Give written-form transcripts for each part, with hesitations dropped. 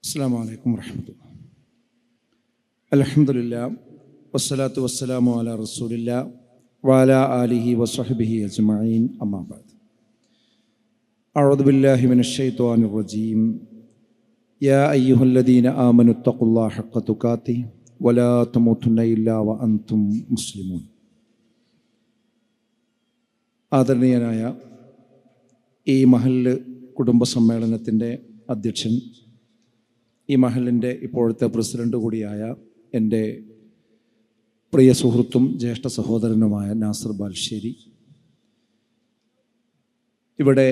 അസ്സലാമു അലൈക്കും വറഹ്മത്തുള്ളാഹി. അൽഹംദുലില്ലാഹ് വസ്സലാത്തു വസ്സലാമു അലാ റസൂലില്ലാഹ് വഅലാ ആലിഹി വസ്വഹ്ബിഹി അജ്മഈൻ. അമ്മാ ബഅദ്. അഊദു ബില്ലാഹി മിനശ് ശൈത്വാനിർ റജീം. യാ അയ്യുഹല്ലദീന ആമനു തഖുല്ലാഹ ഹഖ്ക തുഖാതിഹി വലാ തമൂതുന്ന ഇല്ലാ വഅൻതും മുസ്ലിമൂൻ. ആദരണീയനായ ഈ മഹല്ല് കുടുംബ സമ്മേളനത്തിൻ്റെ അധ്യക്ഷൻ, ഈ മഹലിൻ്റെ ഇപ്പോഴത്തെ പ്രസിഡന്റ് കൂടിയായ എൻ്റെ പ്രിയ സുഹൃത്തും ജ്യേഷ്ഠ സഹോദരനുമായ നാസർ ബാലുശ്ശേരി, ഇവിടെ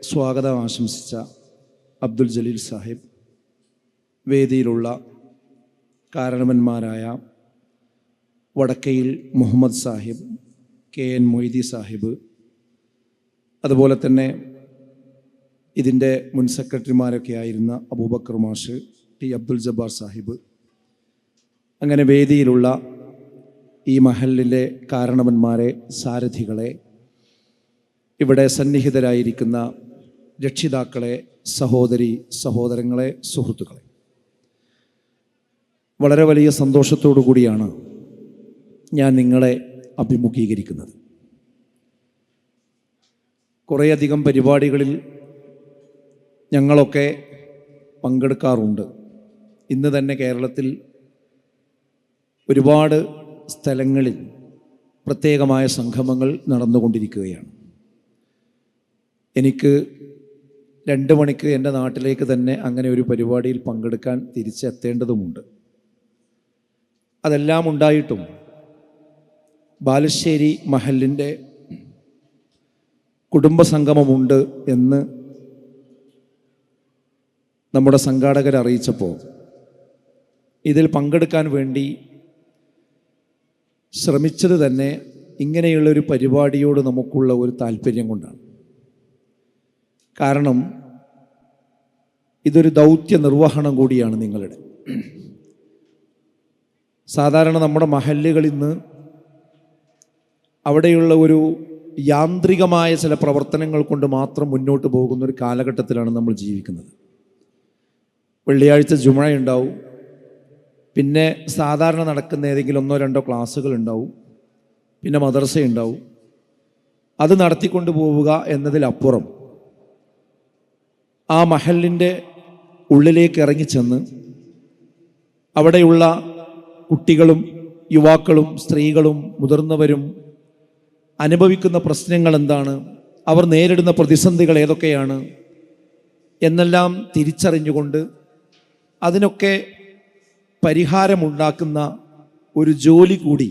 സ്വാഗതം ആശംസിച്ച അബ്ദുൽ ജലീൽ സാഹിബ്, വേദിയിലുള്ള കാരണവന്മാരായ വടക്കയിൽ മുഹമ്മദ് സാഹിബ്, KN മൊയ്തി സാഹിബ്, അതുപോലെ തന്നെ ഇതിൻ്റെ മുൻ സെക്രട്ടറിമാരൊക്കെ ആയിരുന്ന അബൂബക്കർ മാഷ്, ടി അബ്ദുൽ ജബ്ബാർ സാഹിബ്, അങ്ങനെ വേദിയിലുള്ള ഈ മഹലിലെ കാരണവന്മാരെ, സാരഥികളെ, ഇവിടെ സന്നിഹിതരായിരിക്കുന്ന രക്ഷിതാക്കളെ, സഹോദരി സഹോദരങ്ങളെ, സുഹൃത്തുക്കളെ, വളരെ വലിയ സന്തോഷത്തോടു കൂടിയാണ് ഞാൻ നിങ്ങളെ അഭിമുഖീകരിക്കുന്നത്. കുറേയധികം പരിപാടികളിൽ ഞങ്ങളൊക്കെ പങ്കെടുക്കാറുണ്ട്. ഇന്ന് തന്നെ കേരളത്തിൽ ഒരുപാട് സ്ഥലങ്ങളിൽ പ്രത്യേകമായ സംഗമങ്ങൾ നടന്നുകൊണ്ടിരിക്കുകയാണ്. എനിക്ക് 2 മണിക്ക് എൻ്റെ നാട്ടിലേക്ക് തന്നെ അങ്ങനെ ഒരു പരിപാടിയിൽ പങ്കെടുക്കാൻ തിരിച്ചെത്തേണ്ടതുമുണ്ട്. അതെല്ലാം ഉണ്ടായിട്ടും ബാലുശ്ശേരി മഹലിൻ്റെ കുടുംബസംഗമമുണ്ട് എന്ന് നമ്മുടെ സംഘാടകർ അറിയിച്ചപ്പോൾ ഇതിൽ പങ്കെടുക്കാൻ വേണ്ടി ശ്രമിച്ചത് തന്നെ ഇങ്ങനെയുള്ളൊരു പരിപാടിയോട് നമുക്കുള്ള ഒരു താല്പര്യം കൊണ്ടാണ്. കാരണം ഇതൊരു ദൗത്യ നിർവഹണം കൂടിയാണ് നിങ്ങളുടെ. സാധാരണ നമ്മുടെ മഹല്ലുകളിൽ നിന്ന് അവിടെയുള്ള ഒരു യാന്ത്രികമായ ചില പ്രവർത്തനങ്ങൾ കൊണ്ട് മാത്രം മുന്നോട്ട് പോകുന്ന ഒരു കാലഘട്ടത്തിലാണ് നമ്മൾ ജീവിക്കുന്നത്. വെള്ളിയാഴ്ച ജുമുഅ ഉണ്ടാവും, പിന്നെ സാധാരണ നടക്കുന്ന ഏതെങ്കിലും 1-2 ക്ലാസ്സുകൾ ഉണ്ടാവും, പിന്നെ മദ്രസ ഉണ്ടാവും. അത് നടത്തിക്കൊണ്ട് പോവുക എന്നതിലപ്പുറം ആ മഹലിൻ്റെ ഉള്ളിലേക്ക് ഇറങ്ങിച്ചെന്ന് അവിടെയുള്ള കുട്ടികളും യുവാക്കളും സ്ത്രീകളും മുതിർന്നവരും അനുഭവിക്കുന്ന പ്രശ്നങ്ങൾ എന്താണ്, അവർ നേരിടുന്ന പ്രതിസന്ധികൾ ഏതൊക്കെയാണ് എന്നെല്ലാം തിരിച്ചറിഞ്ഞുകൊണ്ട് അതിനൊക്കെ പരിഹാരമുണ്ടാക്കുന്ന ഒരു ജോലി കൂടി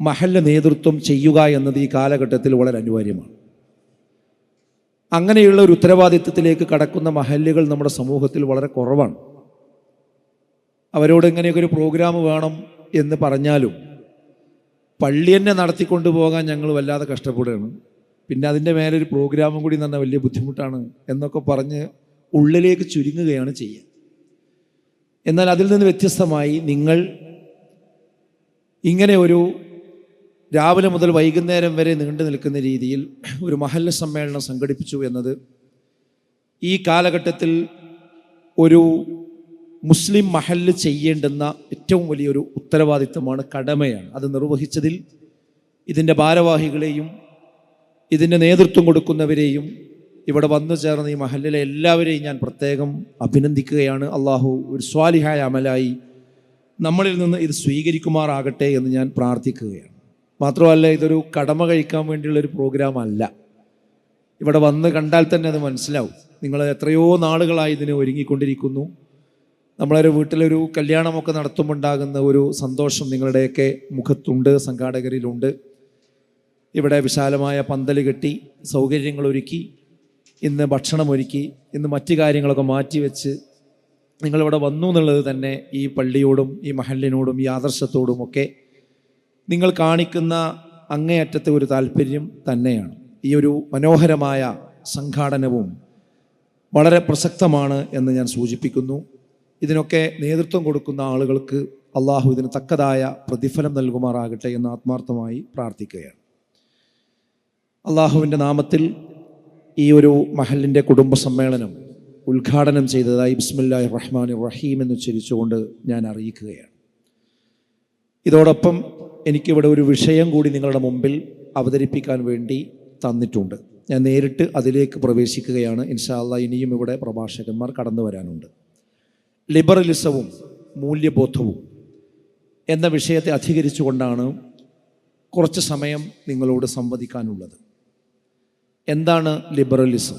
മഹല്ല് നേതൃത്വം ചെയ്യുക എന്നത് ഈ കാലഘട്ടത്തിൽ വളരെ അനിവാര്യമാണ്. അങ്ങനെയുള്ള ഒരു ഉത്തരവാദിത്വത്തിലേക്ക് കടക്കുന്ന മഹല്ലുകൾ നമ്മുടെ സമൂഹത്തിൽ വളരെ കുറവാണ്. അവരോട് ഇങ്ങനെയൊക്കെ ഒരു പ്രോഗ്രാം വേണം എന്ന് പറഞ്ഞാലും പള്ളി തന്നെ നടത്തിക്കൊണ്ടു പോകാൻ ഞങ്ങൾ വല്ലാതെ കഷ്ടപ്പെടുകയാണ്. പിന്നെ അതിൻ്റെ മേലൊരു പ്രോഗ്രാമും കൂടി എന്ന് പറഞ്ഞാൽ വലിയ ബുദ്ധിമുട്ടാണ് എന്നൊക്കെ പറഞ്ഞ് ഉള്ളിലേക്ക് ചുരുങ്ങുകയാണ് ചെയ്യുക. എന്നാൽ അതിൽ നിന്ന് വ്യത്യസ്തമായി നിങ്ങൾ ഇങ്ങനെ ഒരു രാവിലെ മുതൽ വൈകുന്നേരം വരെ നീണ്ടു നിൽക്കുന്ന രീതിയിൽ ഒരു മഹല്ല് സമ്മേളനം സംഘടിപ്പിച്ചു എന്നത് ഈ കാലഘട്ടത്തിൽ ഒരു മുസ്ലിം മഹല്ല് ചെയ്യേണ്ടുന്ന ഏറ്റവും വലിയൊരു ഉത്തരവാദിത്തമാണ്, കടമയാണ്. അത് നിർവഹിച്ചതിൽ ഇതിൻ്റെ ഭാരവാഹികളെയും ഇതിൻ്റെ നേതൃത്വം കൊടുക്കുന്നവരെയും ഇവിടെ വന്നു ചേർന്ന ഈ മഹല്ലിലെ എല്ലാവരെയും ഞാൻ പ്രത്യേകം അഭിനന്ദിക്കുകയാണ്. അള്ളാഹു ഒരു സ്വാലിഹായ അമലായി നമ്മളിൽ നിന്ന് ഇത് സ്വീകരിക്കുമാറാകട്ടെ എന്ന് ഞാൻ പ്രാർത്ഥിക്കുകയാണ്. മാത്രമല്ല, ഇതൊരു കടമ കഴിക്കാൻ വേണ്ടിയുള്ളൊരു പ്രോഗ്രാം അല്ല. ഇവിടെ വന്ന് കണ്ടാൽ തന്നെ അത് മനസ്സിലാവും. നിങ്ങൾ എത്രയോ നാളുകളായി ഇതിന് ഒരുങ്ങിക്കൊണ്ടിരിക്കുന്നു. നമ്മളൊരു വീട്ടിലൊരു കല്യാണമൊക്കെ നടത്തുമ്പോണ്ടാകുന്ന ഒരു സന്തോഷം നിങ്ങളുടെയൊക്കെ മുഖത്തുണ്ട്, സംഘാടകരിലുണ്ട്. ഇവിടെ വിശാലമായ പന്തൽ കെട്ടി സൗകര്യങ്ങളൊരുക്കി, ഇന്ന് ഭക്ഷണമൊരുക്കി, ഇന്ന് മറ്റു കാര്യങ്ങളൊക്കെ മാറ്റിവെച്ച് നിങ്ങളിവിടെ വന്നു എന്നുള്ളത് തന്നെ ഈ പള്ളിയോടും ഈ മഹല്ലിനോടും ഈ ആദർശത്തോടുമൊക്കെ നിങ്ങൾ കാണിക്കുന്ന അങ്ങേയറ്റത്തെ ഒരു താല്പര്യം തന്നെയാണ്. ഈ ഒരു മനോഹരമായ സംഘാടനവും വളരെ പ്രസക്തമാണ് എന്ന് ഞാൻ സൂചിപ്പിക്കുന്നു. ഇതിനൊക്കെ നേതൃത്വം കൊടുക്കുന്ന ആളുകൾക്ക് അള്ളാഹു ഇതിന് തക്കതായ പ്രതിഫലം നൽകുമാറാകട്ടെ എന്ന് ആത്മാർത്ഥമായി പ്രാർത്ഥിക്കുകയാണ്. അള്ളാഹുവിൻ്റെ നാമത്തിൽ ഈ ഒരു മഹല്ലിൻ്റെ കുടുംബ സമ്മേളനം ഉദ്ഘാടനം ചെയ്തതായി ബിസ്മില്ലാഹിർ റഹ്മാനിർ റഹീം എന്ന് ഉച്ചരിച്ചുകൊണ്ട് ഞാൻ അറിയിക്കുകയാണ്. ഇതോടൊപ്പം എനിക്കിവിടെ ഒരു വിഷയം കൂടി നിങ്ങളുടെ മുമ്പിൽ അവതരിപ്പിക്കാൻ വേണ്ടി തന്നിട്ടുണ്ട്. ഞാൻ നേരിട്ട് അതിലേക്ക് പ്രവേശിക്കുകയാണ്. ഇൻഷാ അല്ലാഹ് ഇനിയും ഇവിടെ പ്രഭാഷകന്മാർ കടന്നു വരാനുണ്ട്. ലിബറലിസവും മൂല്യബോധവും എന്ന വിഷയത്തെ അധികരിച്ചുകൊണ്ടാണ് കുറച്ച് സമയം നിങ്ങളോട് സംവദിക്കാനുള്ളത്. എന്താണ് ലിബറലിസം?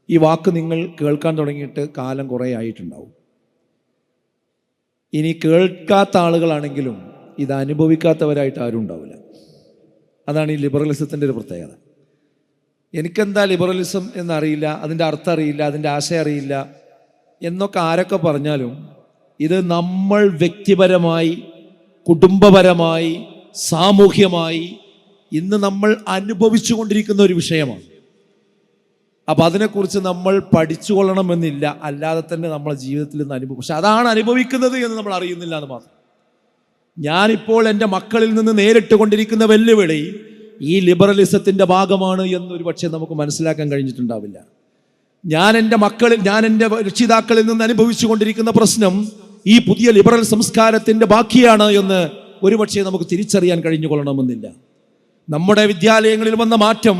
ഈ വാക്ക് നിങ്ങൾ കേൾക്കാൻ തുടങ്ങിയിട്ട് കാലം കുറേ ആയിട്ടുണ്ടാവും. ഇനി കേൾക്കാത്ത ആളുകളാണെങ്കിലും ഇത് അനുഭവിക്കാത്തവരായിട്ട് ആരും ഉണ്ടാവില്ല. അതാണ് ഈ ലിബറലിസത്തിൻ്റെ ഒരു പ്രത്യേകത. എനിക്കെന്താ ലിബറലിസം എന്നറിയില്ല, അതിൻ്റെ അർത്ഥം അറിയില്ല, അതിൻ്റെ ആശയം അറിയില്ല എന്നൊക്കെ ആരൊക്കെ പറഞ്ഞാലും ഇത് നമ്മൾ വ്യക്തിപരമായി, കുടുംബപരമായി, സാമൂഹ്യമായി ഇന്ന് നമ്മൾ അനുഭവിച്ചു കൊണ്ടിരിക്കുന്ന ഒരു വിഷയമാണ്. അപ്പം അതിനെക്കുറിച്ച് നമ്മൾ പഠിച്ചുകൊള്ളണമെന്നില്ല, അല്ലാതെ തന്നെ നമ്മളെ ജീവിതത്തിൽ നിന്ന് അനുഭവം. പക്ഷെ അതാണ് അനുഭവിക്കുന്നത് എന്ന് നമ്മൾ അറിയുന്നില്ല എന്ന് മാത്രം. ഞാനിപ്പോൾ എൻ്റെ മക്കളിൽ നിന്ന് നേരിട്ട് കൊണ്ടിരിക്കുന്ന വെല്ലുവിളി ഈ ലിബറലിസത്തിൻ്റെ ഭാഗമാണ് എന്നൊരു പക്ഷേ നമുക്ക് മനസ്സിലാക്കാൻ കഴിഞ്ഞിട്ടുണ്ടാവില്ല. ഞാൻ എൻ്റെ രക്ഷിതാക്കളിൽ നിന്ന് അനുഭവിച്ചു കൊണ്ടിരിക്കുന്ന പ്രശ്നം ഈ പുതിയ ലിബറൽ സംസ്കാരത്തിൻ്റെ ബാക്കിയാണ് എന്ന് ഒരുപക്ഷെ നമുക്ക് തിരിച്ചറിയാൻ കഴിഞ്ഞുകൊള്ളണമെന്നില്ല. നമ്മുടെ വിദ്യാലയങ്ങളിൽ വന്ന മാറ്റം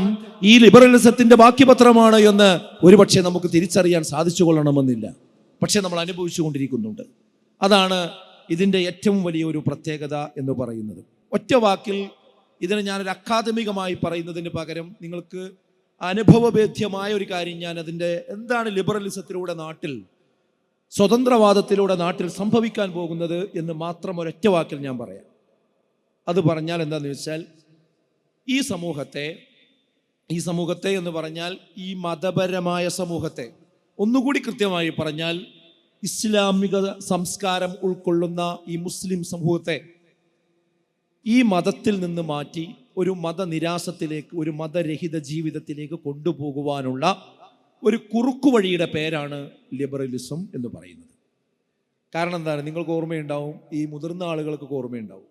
ഈ ലിബറലിസത്തിൻ്റെ ബാക്കി പത്രമാണ് എന്ന് ഒരുപക്ഷെ നമുക്ക് തിരിച്ചറിയാൻ സാധിച്ചു കൊള്ളണമെന്നില്ല. പക്ഷെ നമ്മൾ അനുഭവിച്ചു കൊണ്ടിരിക്കുന്നുണ്ട്. അതാണ് ഇതിൻ്റെ ഏറ്റവും വലിയ ഒരു പ്രത്യേകത എന്ന് പറയുന്നത്. ഒറ്റ വാക്കിൽ ഇതിനെ ഞാനൊരു അക്കാദമികമായി പറയുന്നതിന് പകരം നിങ്ങൾക്ക് അനുഭവവേദ്യമായ ഒരു കാര്യം ഞാൻ അതിൻ്റെ എന്താണ് ലിബറലിസത്തിലൂടെ നാട്ടിൽ, സ്വതന്ത്രവാദത്തിലൂടെ നാട്ടിൽ സംഭവിക്കാൻ പോകുന്നത് എന്ന് മാത്രം ഒരൊറ്റ വാക്കിൽ ഞാൻ പറയാം. അത് പറഞ്ഞാൽ എന്താണെന്ന് വെച്ചാൽ ഈ സമൂഹത്തെ എന്ന് പറഞ്ഞാൽ ഈ മതപരമായ സമൂഹത്തെ, ഒന്നുകൂടി കൃത്യമായി പറഞ്ഞാൽ ഇസ്ലാമിക സംസ്കാരം ഉൾക്കൊള്ളുന്ന ഈ മുസ്ലിം സമൂഹത്തെ ഈ മതത്തിൽ നിന്ന് മാറ്റി ഒരു മതനിരാസത്തിലേക്ക്, ഒരു മതരഹിത ജീവിതത്തിലേക്ക് കൊണ്ടുപോകുവാനുള്ള ഒരു കുറുക്കുവഴിയുടെ പേരാണ് ലിബറലിസം എന്ന് പറയുന്നത്. കാരണം എന്താണ്? നിങ്ങൾക്ക് ഓർമ്മയുണ്ടാവും, ഈ മുതിർന്ന ആളുകൾക്ക് ഓർമ്മയുണ്ടാവും,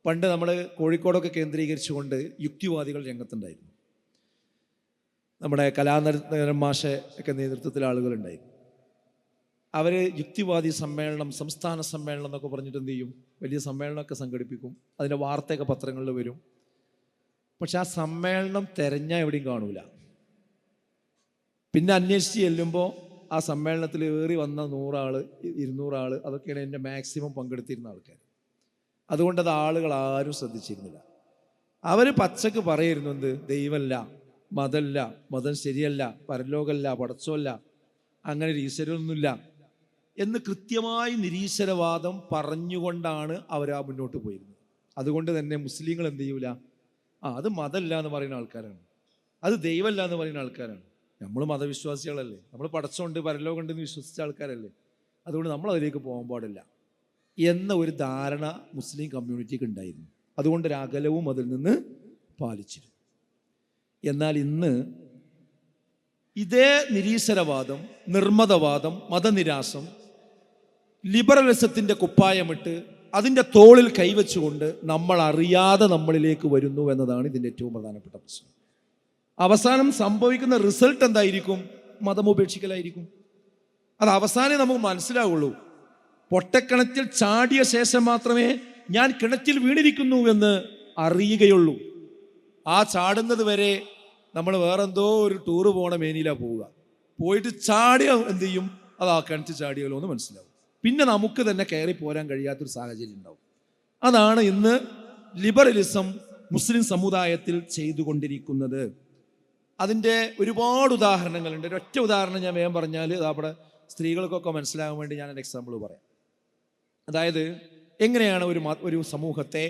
പണ്ട് നമ്മൾ കോഴിക്കോടൊക്കെ കേന്ദ്രീകരിച്ചുകൊണ്ട് യുക്തിവാദികൾ രംഗത്തുണ്ടായിരുന്നു. നമ്മുടെ കലാനന്ദൻ മാഷ് ഒക്കെ നേതൃത്വത്തിൽ ആളുകളുണ്ടായിരുന്നു. അവർ യുക്തിവാദി സമ്മേളനം, സംസ്ഥാന സമ്മേളനം എന്നൊക്കെ പറഞ്ഞിട്ട് എന്ത് ചെയ്യും, വലിയ സമ്മേളനമൊക്കെ സംഘടിപ്പിക്കും. അതിൻ്റെ വാർത്തയൊക്കെ പത്രങ്ങളിൽ വരും. പക്ഷെ ആ സമ്മേളനം തിരഞ്ഞാൽ എവിടെയും കാണൂല. പിന്നെ അന്വേഷിച്ച് ചെല്ലുമ്പോൾ ആ സമ്മേളനത്തിൽ ഏറി വന്ന 100 ആൾ 200 ആൾ അതൊക്കെയാണ് എൻ്റെ മാക്സിമം പങ്കെടുത്തിരുന്ന ആൾക്കാർ. അതുകൊണ്ട് അത് ആളുകൾ ആരും ശ്രദ്ധിച്ചിരുന്നില്ല. അവർ പച്ചക്ക് പറയായിരുന്നു, എന്ത് ദൈവമല്ല, മതമല്ല, മതം ശരിയല്ല, പരലോകമല്ല, പടച്ചമല്ല, അങ്ങനെ ഒരു ഈശ്വരനൊന്നുമില്ല എന്ന് കൃത്യമായി നിരീശ്വരവാദം പറഞ്ഞുകൊണ്ടാണ് അവർ ആ മുന്നോട്ട് പോയിരുന്നത്. അതുകൊണ്ട് തന്നെ മുസ്ലിങ്ങൾ എന്ത് ചെയ്യൂല, അത് മതമല്ല എന്ന് പറയുന്ന ആൾക്കാരാണ്, അത് ദൈവമല്ല എന്ന് പറയുന്ന ആൾക്കാരാണ്. നമ്മൾ മതവിശ്വാസികളല്ലേ, നമ്മൾ പടച്ചമുണ്ട്, പരലോകമുണ്ടെന്ന് വിശ്വസിച്ച ആൾക്കാരല്ലേ, അതുകൊണ്ട് നമ്മൾ അതിലേക്ക് പോകാൻ പാടില്ല എന്ന ഒരു ധാരണ മുസ്ലിം കമ്മ്യൂണിറ്റിക്ക് ഉണ്ടായിരുന്നു. അതുകൊണ്ടൊരു അകലവും അതിൽ നിന്ന് പാലിച്ചിരുന്നു. എന്നാൽ ഇന്ന് ഇതേ നിരീശ്വരവാദം, നിർമ്മതവാദം, മതനിരാസം ലിബറലിസത്തിൻ്റെ കുപ്പായമിട്ട് അതിൻ്റെ തോളിൽ കൈവച്ചുകൊണ്ട് നമ്മൾ അറിയാതെ നമ്മളിലേക്ക് വരുന്നു എന്നതാണ് ഇതിൻ്റെ ഏറ്റവും പ്രധാനപ്പെട്ട പ്രശ്നം. അവസാനം സംഭവിക്കുന്ന റിസൾട്ട് എന്തായിരിക്കും? മതമുപേക്ഷിക്കലായിരിക്കും. അത് അവസാനം നമുക്ക് മനസ്സിലാവുള്ളൂ. പൊട്ടക്കിണറ്റിൽ ചാടിയ ശേഷം മാത്രമേ ഞാൻ കിണറ്റിൽ വീണിരിക്കുന്നു എന്ന് അറിയുകയുള്ളൂ. ആ ചാടുന്നത് വരെ നമ്മൾ വേറെന്തോ ഒരു ടൂറ് പോകണ മേനിയിലാണ് പോവുക. പോയിട്ട് ചാടിയ എന്ത് ചെയ്യും, അത് ആ കിണറ്റിൽ ചാടിയല്ലോ എന്ന് മനസ്സിലാവും. പിന്നെ നമുക്ക് തന്നെ കയറി പോരാൻ കഴിയാത്തൊരു സാഹചര്യം ഉണ്ടാവും. അതാണ് ഇന്ന് ലിബറലിസം മുസ്ലിം സമുദായത്തിൽ ചെയ്തുകൊണ്ടിരിക്കുന്നത്. അതിൻ്റെ ഒരുപാട് ഉദാഹരണങ്ങളുണ്ട്. ഒരൊറ്റ ഉദാഹരണം ഞാൻ വേഗം പറഞ്ഞാൽ അവിടെ സ്ത്രീകൾക്കൊക്കെ മനസ്സിലാകാൻ വേണ്ടി ഞാൻ ഒരു എക്സാമ്പിൾ പറയാം. അതായത് എങ്ങനെയാണ് ഒരു സമൂഹത്തെ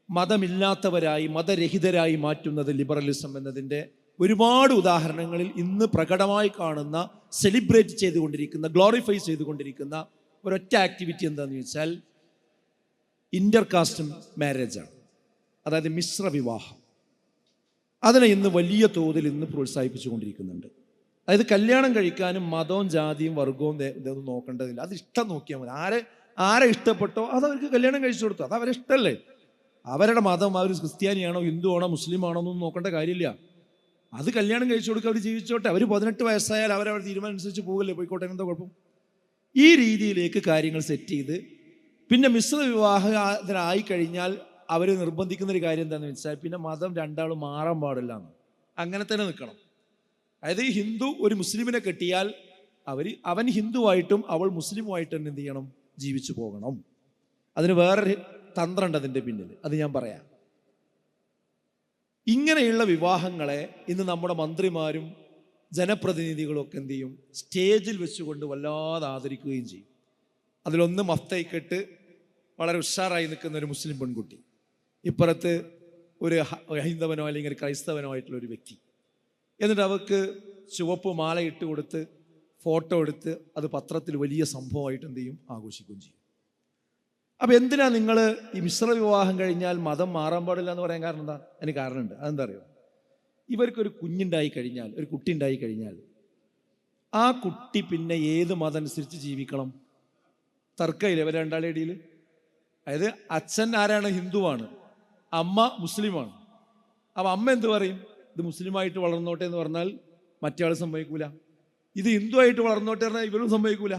മതമില്ലാത്തവരായി, മതരഹിതരായി മാറ്റുന്നത് ലിബറലിസം എന്നതിൻ്റെ ഒരുപാട് ഉദാഹരണങ്ങളിൽ ഇന്ന് പ്രകടമായി കാണുന്ന, സെലിബ്രേറ്റ് ചെയ്തുകൊണ്ടിരിക്കുന്ന, ഗ്ലോറിഫൈ ചെയ്തുകൊണ്ടിരിക്കുന്ന ഒരൊറ്റ ആക്ടിവിറ്റി എന്താണെന്ന് ചോദിച്ചാൽ ഇൻ്റർ കാസ്റ്റ് മാരേജാണ്. അതായത് മിശ്ര വിവാഹം. അതിനെ ഇന്ന് വലിയ തോതിൽ ഇന്ന് പ്രോത്സാഹിപ്പിച്ചുകൊണ്ടിരിക്കുന്നുണ്ട്. അതായത് കല്യാണം കഴിക്കാനും മതവും ജാതിയും വർഗവും ഇതൊന്നും നോക്കേണ്ടതില്ല. അത് ഇഷ്ടം നോക്കിയാൽ മതി. ആരെ ഇഷ്ടപ്പെട്ടോ അതവർക്ക് കല്യാണം കഴിച്ചു കൊടുത്തു. അത് അവരെ ഇഷ്ടമല്ലേ. അവരുടെ മതം, അവർ ക്രിസ്ത്യാനിയാണോ, ഹിന്ദു ആണോ, മുസ്ലിം ആണോ എന്നൊന്നും നോക്കേണ്ട കാര്യമില്ല. അത് കല്യാണം കഴിച്ചു കൊടുക്കുക, അവർ ജീവിച്ചോട്ടെ, അവർ 18 വയസ്സായാൽ അവരവർ തീരുമാനം അനുസരിച്ച് പോകല്ലേ, പോയിക്കോട്ടെ, എന്താ കുഴപ്പം? ഈ രീതിയിലേക്ക് കാര്യങ്ങൾ സെറ്റ് ചെയ്ത് പിന്നെ മിശ്ര വിവാഹത്തിനായി കഴിഞ്ഞാൽ അവർ നിർബന്ധിക്കുന്നൊരു കാര്യം എന്താണെന്ന് വെച്ചാൽ പിന്നെ മതം രണ്ടാളും മാറാൻ പാടില്ല എന്ന്, അങ്ങനെ തന്നെ നിൽക്കണം. അതായത് ഈ ഹിന്ദു ഒരു മുസ്ലിമിനെ കെട്ടിയാൽ അവൻ ഹിന്ദുവായിട്ടും അവൾ മുസ്ലിമുമായിട്ടും തന്നെ എന്ത് ചെയ്യണം, ജീവിച്ചു പോകണം. അതിന് വേറൊരു തന്ത്രമുണ്ട് അതിൻ്റെ പിന്നിൽ, അത് ഞാൻ പറയാം. ഇങ്ങനെയുള്ള വിവാഹങ്ങളെ ഇന്ന് നമ്മുടെ മന്ത്രിമാരും ജനപ്രതിനിധികളും ഒക്കെ എന്ത് ചെയ്യും, സ്റ്റേജിൽ വെച്ചുകൊണ്ട് വല്ലാതെ ആദരിക്കുകയും ചെയ്യും. അതിലൊന്ന് മഫ്തയ്ക്കെട്ട് വളരെ ഉഷാറായി നിൽക്കുന്ന ഒരു മുസ്ലിം പെൺകുട്ടി, ഇപ്പുറത്ത് ഒരു ഹൈന്ദവനോ അല്ലെങ്കിൽ ഒരു ക്രൈസ്തവനോ ആയിട്ടുള്ള ഒരു വ്യക്തി. എന്നിട്ട് അവർക്ക് ചുവപ്പ് മാല ഇട്ട് കൊടുത്ത് ഫോട്ടോ എടുത്ത് അത് പത്രത്തിൽ വലിയ സംഭവമായിട്ട് എന്ത് ചെയ്യും, ആഘോഷിക്കുകയും ചെയ്യും. അപ്പം എന്തിനാ നിങ്ങൾ ഈ മിശ്ര വിവാഹം കഴിഞ്ഞാൽ മതം മാറാൻ പാടില്ല എന്ന് പറയാൻ കാരണം എന്താ? അതിന് കാരണമുണ്ട്. അതെന്താ അറിയോ? ഇവർക്കൊരു കുഞ്ഞുണ്ടായി കഴിഞ്ഞാൽ, ഒരു കുട്ടി ഉണ്ടായി കഴിഞ്ഞാൽ ആ കുട്ടി പിന്നെ ഏത് മതം അനുസരിച്ച് ജീവിക്കണം? തർക്കമില്ല ഇവർ രണ്ടാളുടെ ഇടയിൽ. അതായത് അച്ഛൻ ആരാണ്? ഹിന്ദുവാണ്, അമ്മ മുസ്ലിമാണ്. അപ്പം അമ്മ എന്ത് പറയും? ഇത് മുസ്ലിമായിട്ട് വളർന്നോട്ടെ എന്ന് പറഞ്ഞാൽ മറ്റേ ആൾ സമ്മതിക്കൂല. ഇത് ഹിന്ദു ആയിട്ട് വളർന്നോട്ടെ പറഞ്ഞാൽ ഇവരും സമ്മതിക്കൂല.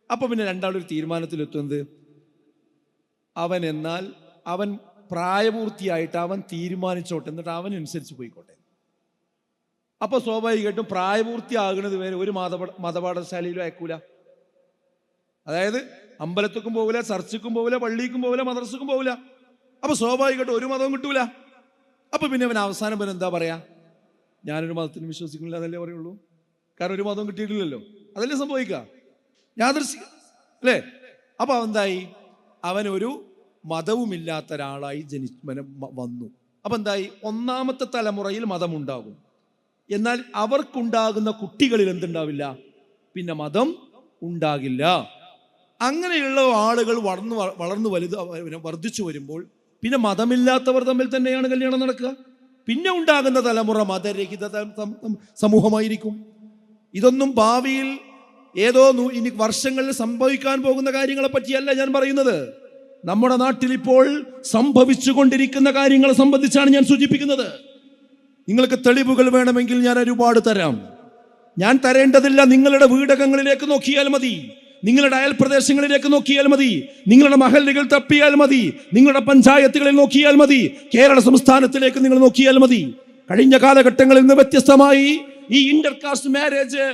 അപ്പം പിന്നെ രണ്ടാളൊരു തീരുമാനത്തിലെത്തുന്നത്, അവൻ പ്രായപൂർത്തിയായിട്ട് അവൻ തീരുമാനിച്ചോട്ടെ, എന്നിട്ട് അവനനുസരിച്ച് പോയിക്കോട്ടെ. അപ്പൊ സ്വാഭാവികമായിട്ടും പ്രായപൂർത്തിയാകുന്നത് വരെ ഒരു മതപാഠശാലയിലും അയക്കൂല. അതായത് അമ്പലത്തേക്കും പോകില്ല, ചർച്ചിക്കും പോകില്ല, പള്ളിക്കും പോകില്ല, മദ്രസക്കും പോകില്ല. അപ്പൊ സ്വാഭാവികമായിട്ടും ഒരു മതവും കിട്ടൂല. അപ്പൊ പിന്നെ അവൻ അവസാനം പിന്നെ എന്താ പറയാ? ഞാനൊരു മതത്തിന് വിശ്വസിക്കുന്നില്ല അതല്ലേ പറയുള്ളൂ. കാരണം ഒരു മതവും കിട്ടിയിട്ടില്ലല്ലോ, അതല്ലേ സംഭവിക്കുക, യാദൃശ്ചികം അല്ലേ? അപ്പൊ എന്തായി? അവനൊരു മതവുമില്ലാത്ത ഒരാളായി വന്നു. അപ്പൊ എന്തായി? ഒന്നാമത്തെ തലമുറയിൽ മതമുണ്ടാകും, എന്നാൽ അവർക്കുണ്ടാകുന്ന കുട്ടികളിൽ എന്തുണ്ടാവില്ല? പിന്നെ മതം ഉണ്ടാകില്ല. അങ്ങനെയുള്ള ആളുകൾ വളർന്നു വർദ്ധിച്ചു വരുമ്പോൾ പിന്നെ മതമില്ലാത്തവർ തമ്മിൽ തന്നെയാണ് കല്യാണം നടക്കുക. പിന്നെ ഉണ്ടാകുന്ന തലമുറ മതരഹിത സമൂഹമായിരിക്കും. ഇതൊന്നും ഭാവിയിൽ ഏതോ ഇനി വർഷങ്ങളിൽ സംഭവിക്കാൻ പോകുന്ന കാര്യങ്ങളെ പറ്റിയല്ല ഞാൻ പറയുന്നത്. നമ്മുടെ നാട്ടിൽ ഇപ്പോൾ സംഭവിച്ചു കൊണ്ടിരിക്കുന്ന കാര്യങ്ങളെ സംബന്ധിച്ചാണ് ഞാൻ സൂചിപ്പിക്കുന്നത്. നിങ്ങൾക്ക് തെളിവുകൾ വേണമെങ്കിൽ ഞാൻ ഒരുപാട് തരാം. ഞാൻ തരേണ്ടതില്ല. നിങ്ങളുടെ വീടകങ്ങളിലേക്ക് നോക്കിയാൽ മതി, നിങ്ങളുടെ അയൽപ്രദേശങ്ങളിലേക്ക് നോക്കിയാൽ മതി, നിങ്ങളുടെ മഹല്ലുകൾ തപ്പിയാൽ മതി, നിങ്ങളുടെ പഞ്ചായത്തുകളിൽ നോക്കിയാൽ മതി, കേരള സംസ്ഥാനത്തിലേക്ക് നിങ്ങൾ നോക്കിയാൽ മതി. കഴിഞ്ഞ കാലഘട്ടങ്ങളിൽ നിന്ന് വ്യത്യസ്തമായി ഈ ഇന്റർകാസ്റ്റ് മാരേജ്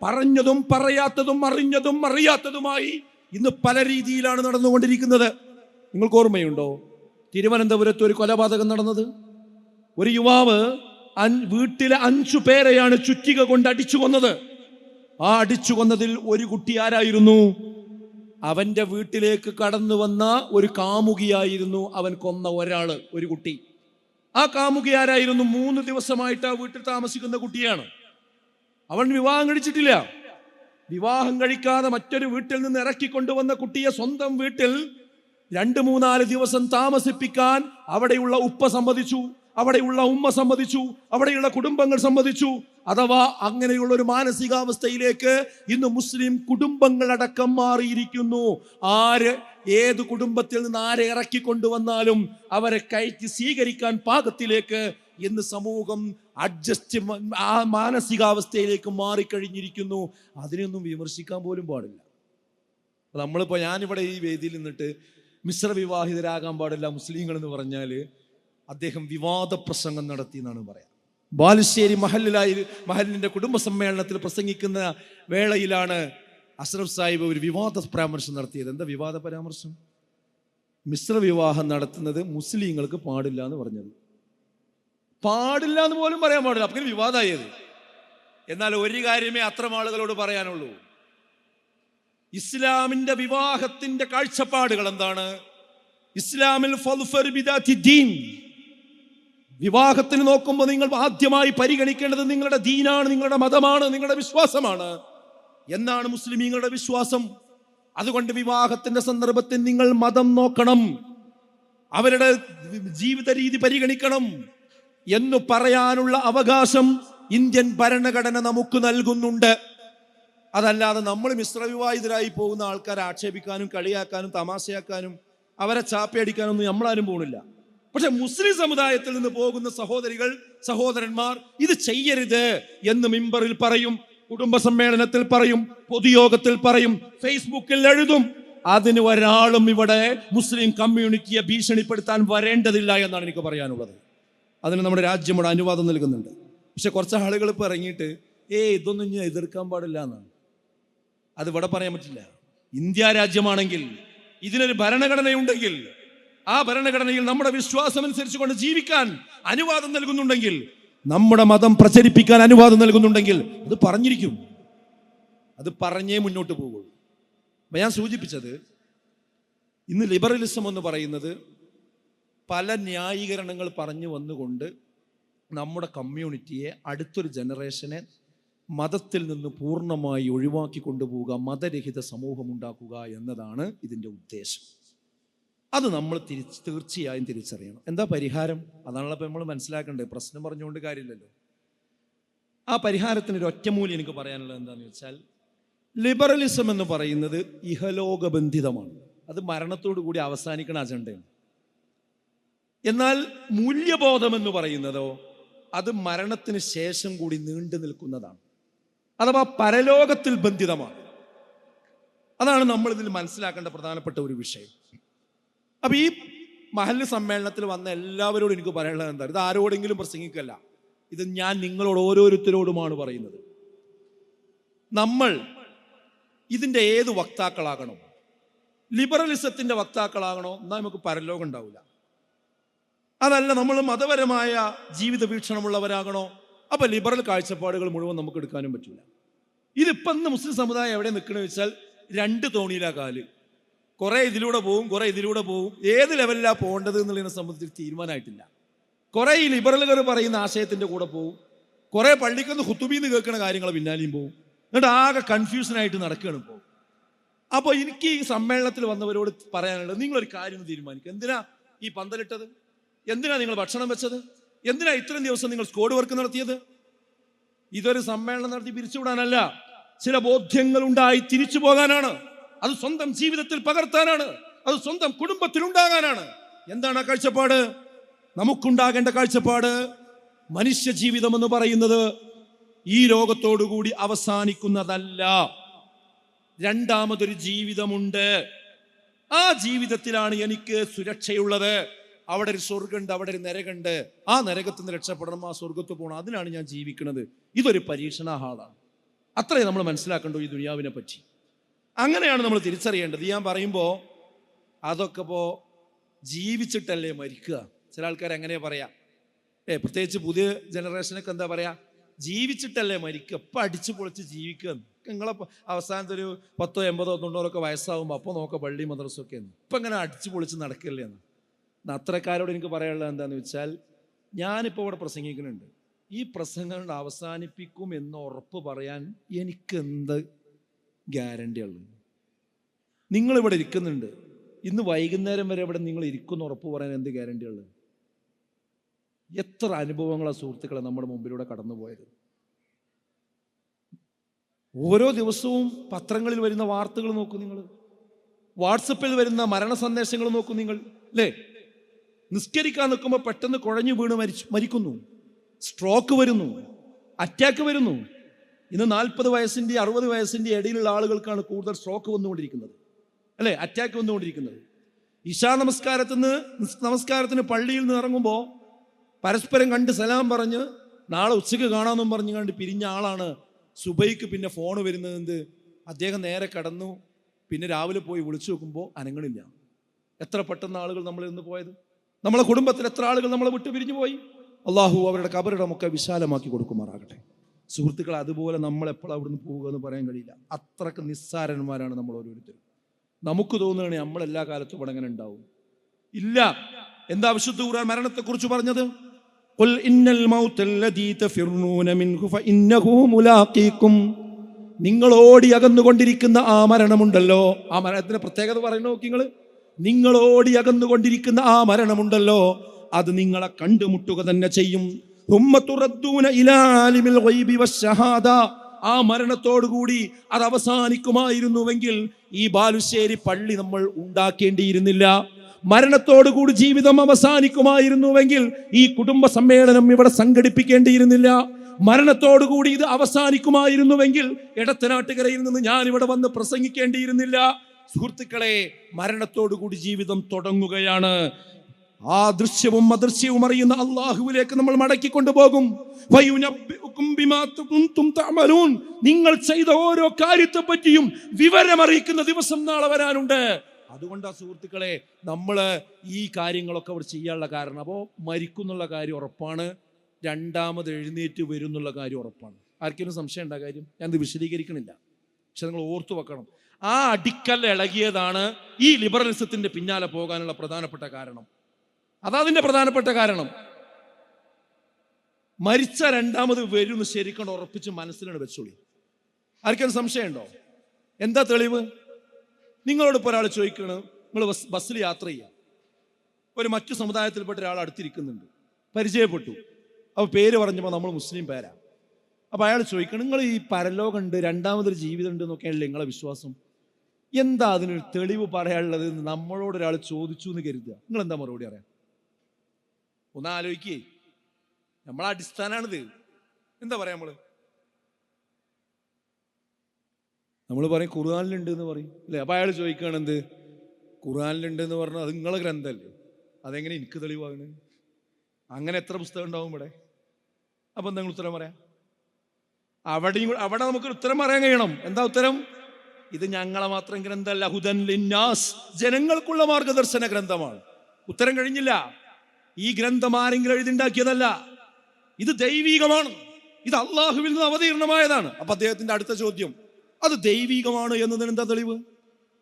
പറഞ്ഞതും പറയാത്തതും അറിഞ്ഞതും അറിയാത്തതുമായി ഇന്ന് പല രീതിയിലാണ് നടന്നുകൊണ്ടിരിക്കുന്നത്. നിങ്ങൾക്ക് ഓർമ്മയുണ്ടോ തിരുവനന്തപുരത്ത് ഒരു കൊലപാതകം നടന്നത്? ഒരു യുവാവ് വീട്ടിലെ 5 പേരെയാണ് ചുറ്റിക കൊണ്ട് അടിച്ചു കൊന്നത്. ആ അടിച്ചു കൊന്നതിൽ ഒരു കുട്ടി ആരായിരുന്നു? അവന്റെ വീട്ടിലേക്ക് കടന്നു വന്ന ഒരു കാമുകിയായിരുന്നു അവൻ കൊന്ന ഒരാള്, ഒരു കുട്ടി. ആ കാമുകി ആരായിരുന്നു? 3 ദിവസമായിട്ട് ആ വീട്ടിൽ താമസിക്കുന്ന കുട്ടിയാണ്. അവൻ വിവാഹം കഴിച്ചിട്ടില്ല. വിവാഹം കഴിക്കാതെ മറ്റൊരു വീട്ടിൽ നിന്ന് ഇറക്കിക്കൊണ്ടുവന്ന കുട്ടിയെ സ്വന്തം വീട്ടിൽ 2-3-4 ദിവസം താമസിപ്പിക്കാൻ അവിടെയുള്ള ഉപ്പ സമ്മതിച്ചു, അവിടെയുള്ള ഉമ്മ സമ്മതിച്ചു, അവിടെയുള്ള കുടുംബങ്ങൾ സമ്മതിച്ചു. അഥവാ അങ്ങനെയുള്ള ഒരു മാനസികാവസ്ഥയിലേക്ക് ഇന്ന് മുസ്ലിം കുടുംബങ്ങളടക്കം മാറിയിരിക്കുന്നു. ഏത് കുടുംബത്തിൽ നിന്ന് ആരെ ഇറക്കിക്കൊണ്ടുവന്നാലും അവരെ കയറ്റി സ്വീകരിക്കാൻ പാകത്തിലേക്ക് ഇന്ന് സമൂഹം ആ മാനസികാവസ്ഥയിലേക്ക് മാറിക്കഴിഞ്ഞിരിക്കുന്നു. അതിനൊന്നും വിമർശിക്കാൻ പോലും പാടില്ല. നമ്മളിപ്പോൾ ഞാനിവിടെ ഈ വേദിയിൽ നിന്നിട്ട് മിശ്ര വിവാഹിതരാകാൻ പാടില്ല മുസ്ലിങ്ങൾ എന്ന് പറഞ്ഞാൽ അദ്ദേഹം വിവാദ പ്രസംഗം നടത്തി എന്നാണ് പറയാം. ബാലുശ്ശേരി മഹലിന്റെ കുടുംബ സമ്മേളനത്തിൽ പ്രസംഗിക്കുന്ന വേളയിലാണ് അഷ്റഫ് സാഹിബ് ഒരു വിവാദ പരാമർശം നടത്തിയത്. എന്താ വിവാദ പരാമർശം? മിശ്ര വിവാഹം നടത്തുന്നത് മുസ്ലിങ്ങൾക്ക് പാടില്ല എന്ന് പറഞ്ഞത്. പാടില്ല എന്ന് പോലും പറയാൻ പാടില്ല, അപ്പം വിവാദമായത്. എന്നാൽ ഒരു കാര്യമേ അത്തരം ആളുകളോട് പറയാനുള്ളൂ. ഇസ്ലാമിന്റെ വിവാഹത്തിന്റെ കാഴ്ചപ്പാടുകൾ എന്താണ്? ഇസ്ലാമിൽ വിവാഹത്തിന് നോക്കുമ്പോൾ നിങ്ങൾ ആദ്യമായി പരിഗണിക്കേണ്ടത് നിങ്ങളുടെ ദീനാണ്, നിങ്ങളുടെ മതമാണ്, നിങ്ങളുടെ വിശ്വാസമാണ് എന്നാണ് മുസ്ലിമീങ്ങളുടെ വിശ്വാസം. അതുകൊണ്ട് വിവാഹത്തിന്റെ സന്ദർഭത്തിൽ നിങ്ങൾ മതം നോക്കണം, അവരുടെ ജീവിത രീതി പരിഗണിക്കണം എന്ന് പറയാനുള്ള അവകാശം ഇന്ത്യൻ ഭരണഘടന നമുക്ക് നൽകുന്നുണ്ട്. അതല്ലാതെ നമ്മൾ മിശ്രവിവാഹിതരായി പോകുന്ന ആൾക്കാരെ ആക്ഷേപിക്കാനും കളിയാക്കാനും തമാശയാക്കാനും അവരെ ചാപ്പയടിക്കാനൊന്നും നമ്മളാരും പോണില്ല. പക്ഷെ മുസ്ലിം സമുദായത്തിൽ നിന്ന് പോകുന്ന സഹോദരികൾ സഹോദരന്മാർ, ഇത് ചെയ്യരുത് എന്ന് മിമ്പറിൽ പറയും, കുടുംബ സമ്മേളനത്തിൽ പറയും, പൊതുയോഗത്തിൽ പറയും, ഫേസ്ബുക്കിൽ എഴുതും. അതിന് ഒരാളും ഇവിടെ മുസ്ലിം കമ്മ്യൂണിറ്റിയെ ഭീഷണിപ്പെടുത്താൻ വരേണ്ടതില്ല എന്നാണ് എനിക്ക് പറയാനുള്ളത്. അതിന് നമ്മുടെ രാജ്യം ഇവിടെ അനുവാദം നൽകുന്നുണ്ട്. പക്ഷെ കുറച്ച് ആളുകൾ ഇപ്പോൾ ഇറങ്ങിയിട്ട് ഇതൊന്നും ഞാൻ എതിർക്കാൻ പാടില്ല എന്നാണ്. അത് ഇവിടെ പറയാൻ പറ്റില്ല. ഇന്ത്യ രാജ്യമാണെങ്കിൽ, ഇതിനൊരു ഭരണഘടനയുണ്ടെങ്കിൽ, ആ ഭരണഘടനയിൽ നമ്മുടെ വിശ്വാസം അനുസരിച്ച് കൊണ്ട് ജീവിക്കാൻ അനുവാദം നൽകുന്നുണ്ടെങ്കിൽ, നമ്മുടെ മതം പ്രചരിപ്പിക്കാൻ അനുവാദം നൽകുന്നുണ്ടെങ്കിൽ അത് പറഞ്ഞിരിക്കും, അത് പറഞ്ഞേ മുന്നോട്ട് പോകുള്ളൂ. അപ്പം ഞാൻ സൂചിപ്പിച്ചത്, ഇന്ന് ലിബറലിസം എന്ന് പറയുന്നത് പല ന്യായീകരണങ്ങൾ പറഞ്ഞു വന്നുകൊണ്ട് നമ്മുടെ കമ്മ്യൂണിറ്റിയെ, അടുത്തൊരു ജനറേഷനെ മതത്തിൽ നിന്ന് പൂർണ്ണമായി ഒഴിവാക്കി കൊണ്ടുപോവുക, മതരഹിത സമൂഹം ഉണ്ടാക്കുക എന്നതാണ് ഇതിൻ്റെ ഉദ്ദേശം. അത് നമ്മൾ തീർച്ചയായും തിരിച്ചറിയണം. എന്താ പരിഹാരം? അതാണല്ലോ ഇപ്പം നമ്മൾ മനസ്സിലാക്കേണ്ടത്. പ്രശ്നം പറഞ്ഞുകൊണ്ട് കാര്യമില്ലല്ലോ. ആ പരിഹാരത്തിന് ഒരു ഒറ്റമൂലി എനിക്ക് പറയാനുള്ളത് എന്താണെന്ന് വെച്ചാൽ, ലിബറലിസം എന്ന് പറയുന്നത് ഇഹലോകബന്ധിതമാണ്. അത് മരണത്തോടു കൂടി അവസാനിക്കുന്ന അജണ്ടയാണ്. എന്നാൽ മൂല്യബോധം എന്ന് പറയുന്നതോ അത് മരണത്തിന് ശേഷം കൂടി നീണ്ടു നിൽക്കുന്നതാണ്, അഥവാ പരലോകത്തിൽ ബന്ധിതമാണ്. അതാണ് നമ്മൾ ഇതിൽ മനസ്സിലാക്കേണ്ട പ്രധാനപ്പെട്ട ഒരു വിഷയം. അപ്പൊ ഈ മഹല്ല് സമ്മേളനത്തിൽ വന്ന എല്ലാവരോടും എനിക്ക് പറയാനുള്ളത് എന്താ, ഇത് ആരോടെങ്കിലും പ്രസംഗിക്കല്ല, ഇത് ഞാൻ നിങ്ങളോട് ഓരോരുത്തരോടുമാണ് പറയുന്നത്. നമ്മൾ ഇതിൻ്റെ ഏത് വക്താക്കളാകണോ? ലിബറലിസത്തിന്റെ വക്താക്കളാകണോ? എന്നാൽ നമുക്ക് പരലോകം ഉണ്ടാവില്ല. അതല്ല, നമ്മൾ മതപരമായ ജീവിത വീക്ഷണമുള്ളവരാകണോ? അപ്പൊ ലിബറൽ കാഴ്ചപ്പാടുകൾ മുഴുവൻ നമുക്ക് എടുക്കാനും പറ്റില്ല. ഇതിപ്പം ഇന്ന് മുസ്ലിം സമുദായം എവിടെ നിൽക്കണമെന്ന് വെച്ചാൽ, രണ്ട് തോണിയിലാ കാല്. കുറെ ഇതിലൂടെ പോവും, കുറെ ഇതിലൂടെ പോവും. ഏത് ലെവലിലാണ് പോകേണ്ടത് എന്നുള്ളതിനെ സംബന്ധിച്ച് തീരുമാനമായിട്ടില്ല. കുറെ ഈ ലിബറലുകാർ പറയുന്ന ആശയത്തിന്റെ കൂടെ പോവും, കുറെ പള്ളിക്കൊന്ന് ഹുത്തുബീന്ന് കേൾക്കുന്ന കാര്യങ്ങൾ പിന്നാലെയും പോവും. എന്നിട്ട് ആകെ കൺഫ്യൂഷനായിട്ട് നടക്കുകയാണ് ഇപ്പോൾ. അപ്പോൾ എനിക്ക് ഈ സമ്മേളനത്തിൽ വന്നവരോട് പറയാനുള്ളത്, നിങ്ങളൊരു കാര്യം തീരുമാനിക്കുക. എന്തിനാ ഈ പന്തലിട്ടത്? എന്തിനാ നിങ്ങൾ ഭക്ഷണം വെച്ചത്? എന്തിനാ ഇത്രയും ദിവസം നിങ്ങൾ സ്ക്വാഡ് വർക്ക് നടത്തിയത്? ഇതൊരു സമ്മേളനം നടത്തി പിരിച്ചുവിടാനല്ല, ചില ബോധ്യങ്ങൾ ഉണ്ടായി തിരിച്ചു പോകാനാണ്. അത് സ്വന്തം ജീവിതത്തിൽ പകർത്താനാണ്, അത് സ്വന്തം കുടുംബത്തിൽ ഉണ്ടാകാനാണ്. എന്താണ് ആ കാഴ്ചപ്പാട്? നമുക്കുണ്ടാകേണ്ട കാഴ്ചപ്പാട്, മനുഷ്യ ജീവിതം എന്ന് പറയുന്നത് ഈ ലോകത്തോടുകൂടി അവസാനിക്കുന്നതല്ല. രണ്ടാമതൊരു ജീവിതമുണ്ട്. ആ ജീവിതത്തിലാണ് എനിക്ക് സുരക്ഷയുള്ളത്. അവിടെ ഒരു സ്വർഗമുണ്ട്, അവിടെ ഒരു നരകമുണ്ട്. ആ നരകത്തിൽ നിന്ന് രക്ഷപ്പെടണം, ആ സ്വർഗത്ത് പോകണം. അതിനാണ് ഞാൻ ജീവിക്കുന്നത്. ഇതൊരു പരീക്ഷണ ഹാളാണ്. അത്രേ നമ്മൾ മനസ്സിലാക്കേണ്ടു ഈ ദുനിയാവിനെ പറ്റി. അങ്ങനെയാണ് നമ്മൾ തിരിച്ചറിയേണ്ടത്. ഞാൻ പറയുമ്പോൾ അതൊക്കെ ഇപ്പോൾ ജീവിച്ചിട്ടല്ലേ മരിക്കുക. ചില ആൾക്കാർ അങ്ങനെ പറയാം. പ്രത്യേകിച്ച് പുതിയ ജനറേഷനൊക്കെ എന്താ പറയാ, ജീവിച്ചിട്ടല്ലേ മരിക്കുക, ഇപ്പം അടിച്ചു പൊളിച്ച് ജീവിക്കുക. നിങ്ങളെ അവസാനത്തെ ഒരു 10, 80, 90 വയസ്സാകുമ്പോൾ അപ്പോൾ നോക്കാം പള്ളി മദ്രസൊക്കെ ഇപ്പം ഇങ്ങനെ അടിച്ചു പൊളിച്ച് നടക്കില്ലേ എന്ന്. അത്രക്കാരോട് എനിക്ക് പറയാനുള്ളത് എന്താണെന്ന് വെച്ചാൽ, ഞാനിപ്പോൾ ഇവിടെ പ്രസംഗിക്കുന്നുണ്ട്. ഈ പ്രസംഗം അവസാനിപ്പിക്കും എന്ന് ഉറപ്പ് പറയാൻ എനിക്കെന്ത് ഗ്യാരണ്ടി ഉള്ളത്? നിങ്ങളിവിടെ ഇരിക്കുന്നുണ്ട്, ഇന്ന് വൈകുന്നേരം വരെ ഇവിടെ നിങ്ങൾ ഇരിക്കുന്ന ഉറപ്പ് പറയാൻ എന്ത് ഗ്യാരണ്ടി ഉള്ളത്? എത്ര അനുഭവങ്ങളാണ് സുഹൃത്തുക്കളെ നമ്മുടെ മുമ്പിലൂടെ കടന്നുപോയത്. ഓരോ ദിവസവും പത്രങ്ങളിൽ വരുന്ന വാർത്തകൾ നോക്കൂ നിങ്ങൾ, വാട്സപ്പിൽ വരുന്ന മരണ സന്ദേശങ്ങൾ നോക്കൂ നിങ്ങൾ, അല്ലേ? നിസ്കരിക്കാൻ നിൽക്കുമ്പോൾ പെട്ടെന്ന് കുഴഞ്ഞു വീണ് മരിക്കുന്നു, സ്ട്രോക്ക് വരുന്നു, അറ്റാക്ക് വരുന്നു. ഇന്ന് 40 വയസ്സിൻ്റെ 60 വയസ്സിൻ്റെ ഇടയിലുള്ള ആളുകൾക്കാണ് കൂടുതൽ സ്ട്രോക്ക് വന്നുകൊണ്ടിരിക്കുന്നത്, അല്ലേ? അറ്റാക്ക് വന്നുകൊണ്ടിരിക്കുന്നത്. ഇശാ നമസ്കാരത്തിന് പള്ളിയിൽ നിന്ന് ഇറങ്ങുമ്പോൾ പരസ്പരം കണ്ട് സലാം പറഞ്ഞ് നാളെ ഉച്ചയ്ക്ക് കാണാമെന്നും പറഞ്ഞു കണ്ട് പിരിഞ്ഞ ആളാണ് സുബൈക്ക് പിന്നെ ഫോൺ വരുന്നത്. എന്ത്? അദ്ദേഹം നേരെ കടന്നു, പിന്നെ രാവിലെ പോയി വിളിച്ചു നോക്കുമ്പോൾ അനങ്ങളില്ല. എത്ര പെട്ടെന്ന് ആളുകൾ നമ്മളിൽ നിന്ന് പോയത്. നമ്മളെ കുടുംബത്തിൽ എത്ര ആളുകൾ നമ്മളെ വിട്ടു പിരിഞ്ഞു പോയി. അള്ളാഹു അവരുടെ കബറിടമൊക്കെ വിശാലമാക്കി കൊടുക്കുമാറാകട്ടെ. സുഹൃത്തുക്കൾ, അതുപോലെ നമ്മൾ എപ്പോഴും അവിടുന്ന് പോവുക എന്ന് പറയാൻ കഴിയില്ല. അത്രക്ക് നിസ്സാരന്മാരാണ് നമ്മൾ ഓരോരുത്തരും. നമുക്ക് തോന്നുകയാണ് നമ്മളെല്ലാ കാലത്തും ഇവിടെ അങ്ങനെ ഉണ്ടാവും. ഇല്ല. എന്താ വിശുദ്ധ ഖുർആൻ മരണത്തെക്കുറിച്ച് പറഞ്ഞത്? ഖുൽ ഇന്നൽ മൗതല്ലദീ തഫിറൂന മിൻഹു ഫഇന്നഹു മുലാഖീകും. നിങ്ങൾ ഓടി അകന്നുകൊണ്ടിരിക്കുന്ന ആ മരണമുണ്ടല്ലോ, ആ മരണത്തിന്റെ പ്രത്യേകത പറയുന്ന നോക്കി നിങ്ങൾ. നിങ്ങൾ ഓടി അകന്നുകൊണ്ടിരിക്കുന്ന ആ മരണമുണ്ടല്ലോ, അത് നിങ്ങളെ കണ്ടുമുട്ടുക തന്നെ ചെയ്യും. ثم تردون إلى عالم الغيب والشهادة. ആ മരണത്തോടുകൂടി അത് അവസാനിക്കുമായിരുന്നുവെങ്കിൽ ഈ ബാലുശ്ശേരി പള്ളി നമ്മൾ ഉണ്ടാക്കേണ്ടിയിരുന്നില്ല. മരണത്തോടുകൂടി ജീവിതം അവസാനിക്കുമായിരുന്നുവെങ്കിൽ ഈ കുടുംബ സമ്മേളനം ഇവിടെ സംഘടിപ്പിക്കേണ്ടിയിരുന്നില്ല. മരണത്തോടുകൂടി ഇത് അവസാനിക്കുമായിരുന്നുവെങ്കിൽ എടത്തനാട്ടുകരയിൽ നിന്ന് ഞാൻ ഇവിടെ വന്ന് പ്രസംഗിക്കേണ്ടിയിരുന്നില്ല. സുഹൃത്തുക്കളെ, മരണത്തോടുകൂടി ജീവിതം തുടങ്ങുകയാണ്. ആ ദൃശ്യവും അദൃശ്യവും അറിയുന്ന അള്ളാഹുവിലേക്ക് നമ്മൾ മടക്കിക്കൊണ്ടുപോകും. നിങ്ങൾ ചെയ്ത ഓരോ കാര്യത്തെ പറ്റിയും വിവരമറിയിക്കുന്ന ദിവസം നാളെ വരാനുണ്ട്. അതുകൊണ്ടാ സുഹൃത്തുക്കളെ നമ്മൾ ഈ കാര്യങ്ങളൊക്കെ അവർ ചെയ്യാനുള്ള കാരണം. അപ്പോൾ മരിക്കുന്നുള്ള കാര്യം ഉറപ്പാണ്, രണ്ടാമത് എഴുന്നേറ്റ് വരും എന്നുള്ള കാര്യം ഉറപ്പാണ്. ആർക്കെങ്കിലും സംശയം ഉണ്ടാ കാര്യം? ഞാനത് വിശദീകരിക്കണില്ല, പക്ഷെ നിങ്ങൾ ഓർത്തു വെക്കണം. ആ അടിക്കൽ ഇളകിയതാണ് ഈ ലിബറലിസത്തിന്റെ പിന്നാലെ പോകാനുള്ള പ്രധാനപ്പെട്ട കാരണം. അതതിന്റെ പ്രധാനപ്പെട്ട കാരണം. മരിച്ച രണ്ടാമത് വരും ശരിക്കും ഉറപ്പിച്ച് മനസ്സിലാണ് വെച്ചോളി. ആർക്കെങ്കിലും സംശയമുണ്ടോ? എന്താ തെളിവ്? നിങ്ങളോട് ഇപ്പോൾ ഒരാൾ ചോദിക്കണം, നിങ്ങൾ ബസ്സിൽ യാത്ര ചെയ്യാം, ഒരു മറ്റു സമുദായത്തിൽപ്പെട്ട ഒരാൾ അടുത്തിരിക്കുന്നുണ്ട്, പരിചയപ്പെട്ടു, അപ്പോൾ പേര് പറഞ്ഞപ്പോൾ നമ്മൾ മുസ്ലിം പേരാ. അപ്പോൾ അയാൾ ചോദിക്കണം, നിങ്ങൾ ഈ പരലോകമുണ്ട്, രണ്ടാമതൊരു ജീവിതം ഉണ്ട് എന്നൊക്കെയാണല്ലേ നിങ്ങളെ വിശ്വാസം, എന്താ അതിനൊരു തെളിവ് പറയാനുള്ളത് എന്ന് നമ്മളോടൊരാൾ ചോദിച്ചു എന്ന് കരുതുക, നിങ്ങൾ എന്താ മറുപടി അറിയാം? ഒന്ന് ആലോചിക്കേ. നമ്മളെ അടിസ്ഥാനാണിത്. എന്താ പറയാ നമ്മൾ പറയും ഖുർആനിലുണ്ട് എന്ന് പറയും അല്ലേ? അപ്പം അയാൾ ചോദിക്കുകയാണ്, എന്ത് ഖുർആനിലുണ്ട് എന്ന് പറഞ്ഞാൽ അത് നിങ്ങളെ ഗ്രന്ഥമല്ലേ, അതെങ്ങനെ എനിക്ക് തെളിവാകുന്നത്? അങ്ങനെ എത്ര പുസ്തകം ഉണ്ടാവും ഇവിടെ? അപ്പം എന്താ ഉത്തരം പറയാം? അവിടെ നമുക്ക് ഉത്തരം പറയാൻ കഴിയണം. എന്താ ഉത്തരം? ഇത് ഞങ്ങളെ മാത്രം ഗ്രന്ഥമല്ല, ഹുദൻ ലിന്നാസ്, ജനങ്ങൾക്കുള്ള മാർഗദർശന ഗ്രന്ഥമാണ്. ഉത്തരം കഴിഞ്ഞില്ല. ഈ ഗ്രന്ഥം ആരെങ്കിലും എഴുതിണ്ടാക്കിയതല്ല, ഇത് ദൈവീകമാണ്, ഇത് അള്ളാഹുവിൽ നിന്ന് അവതീർണമായതാണ്. അപ്പൊ അദ്ദേഹത്തിന്റെ അടുത്ത ചോദ്യം, അത് ദൈവീകമാണ് എന്നതിന് എന്താ തെളിവ്?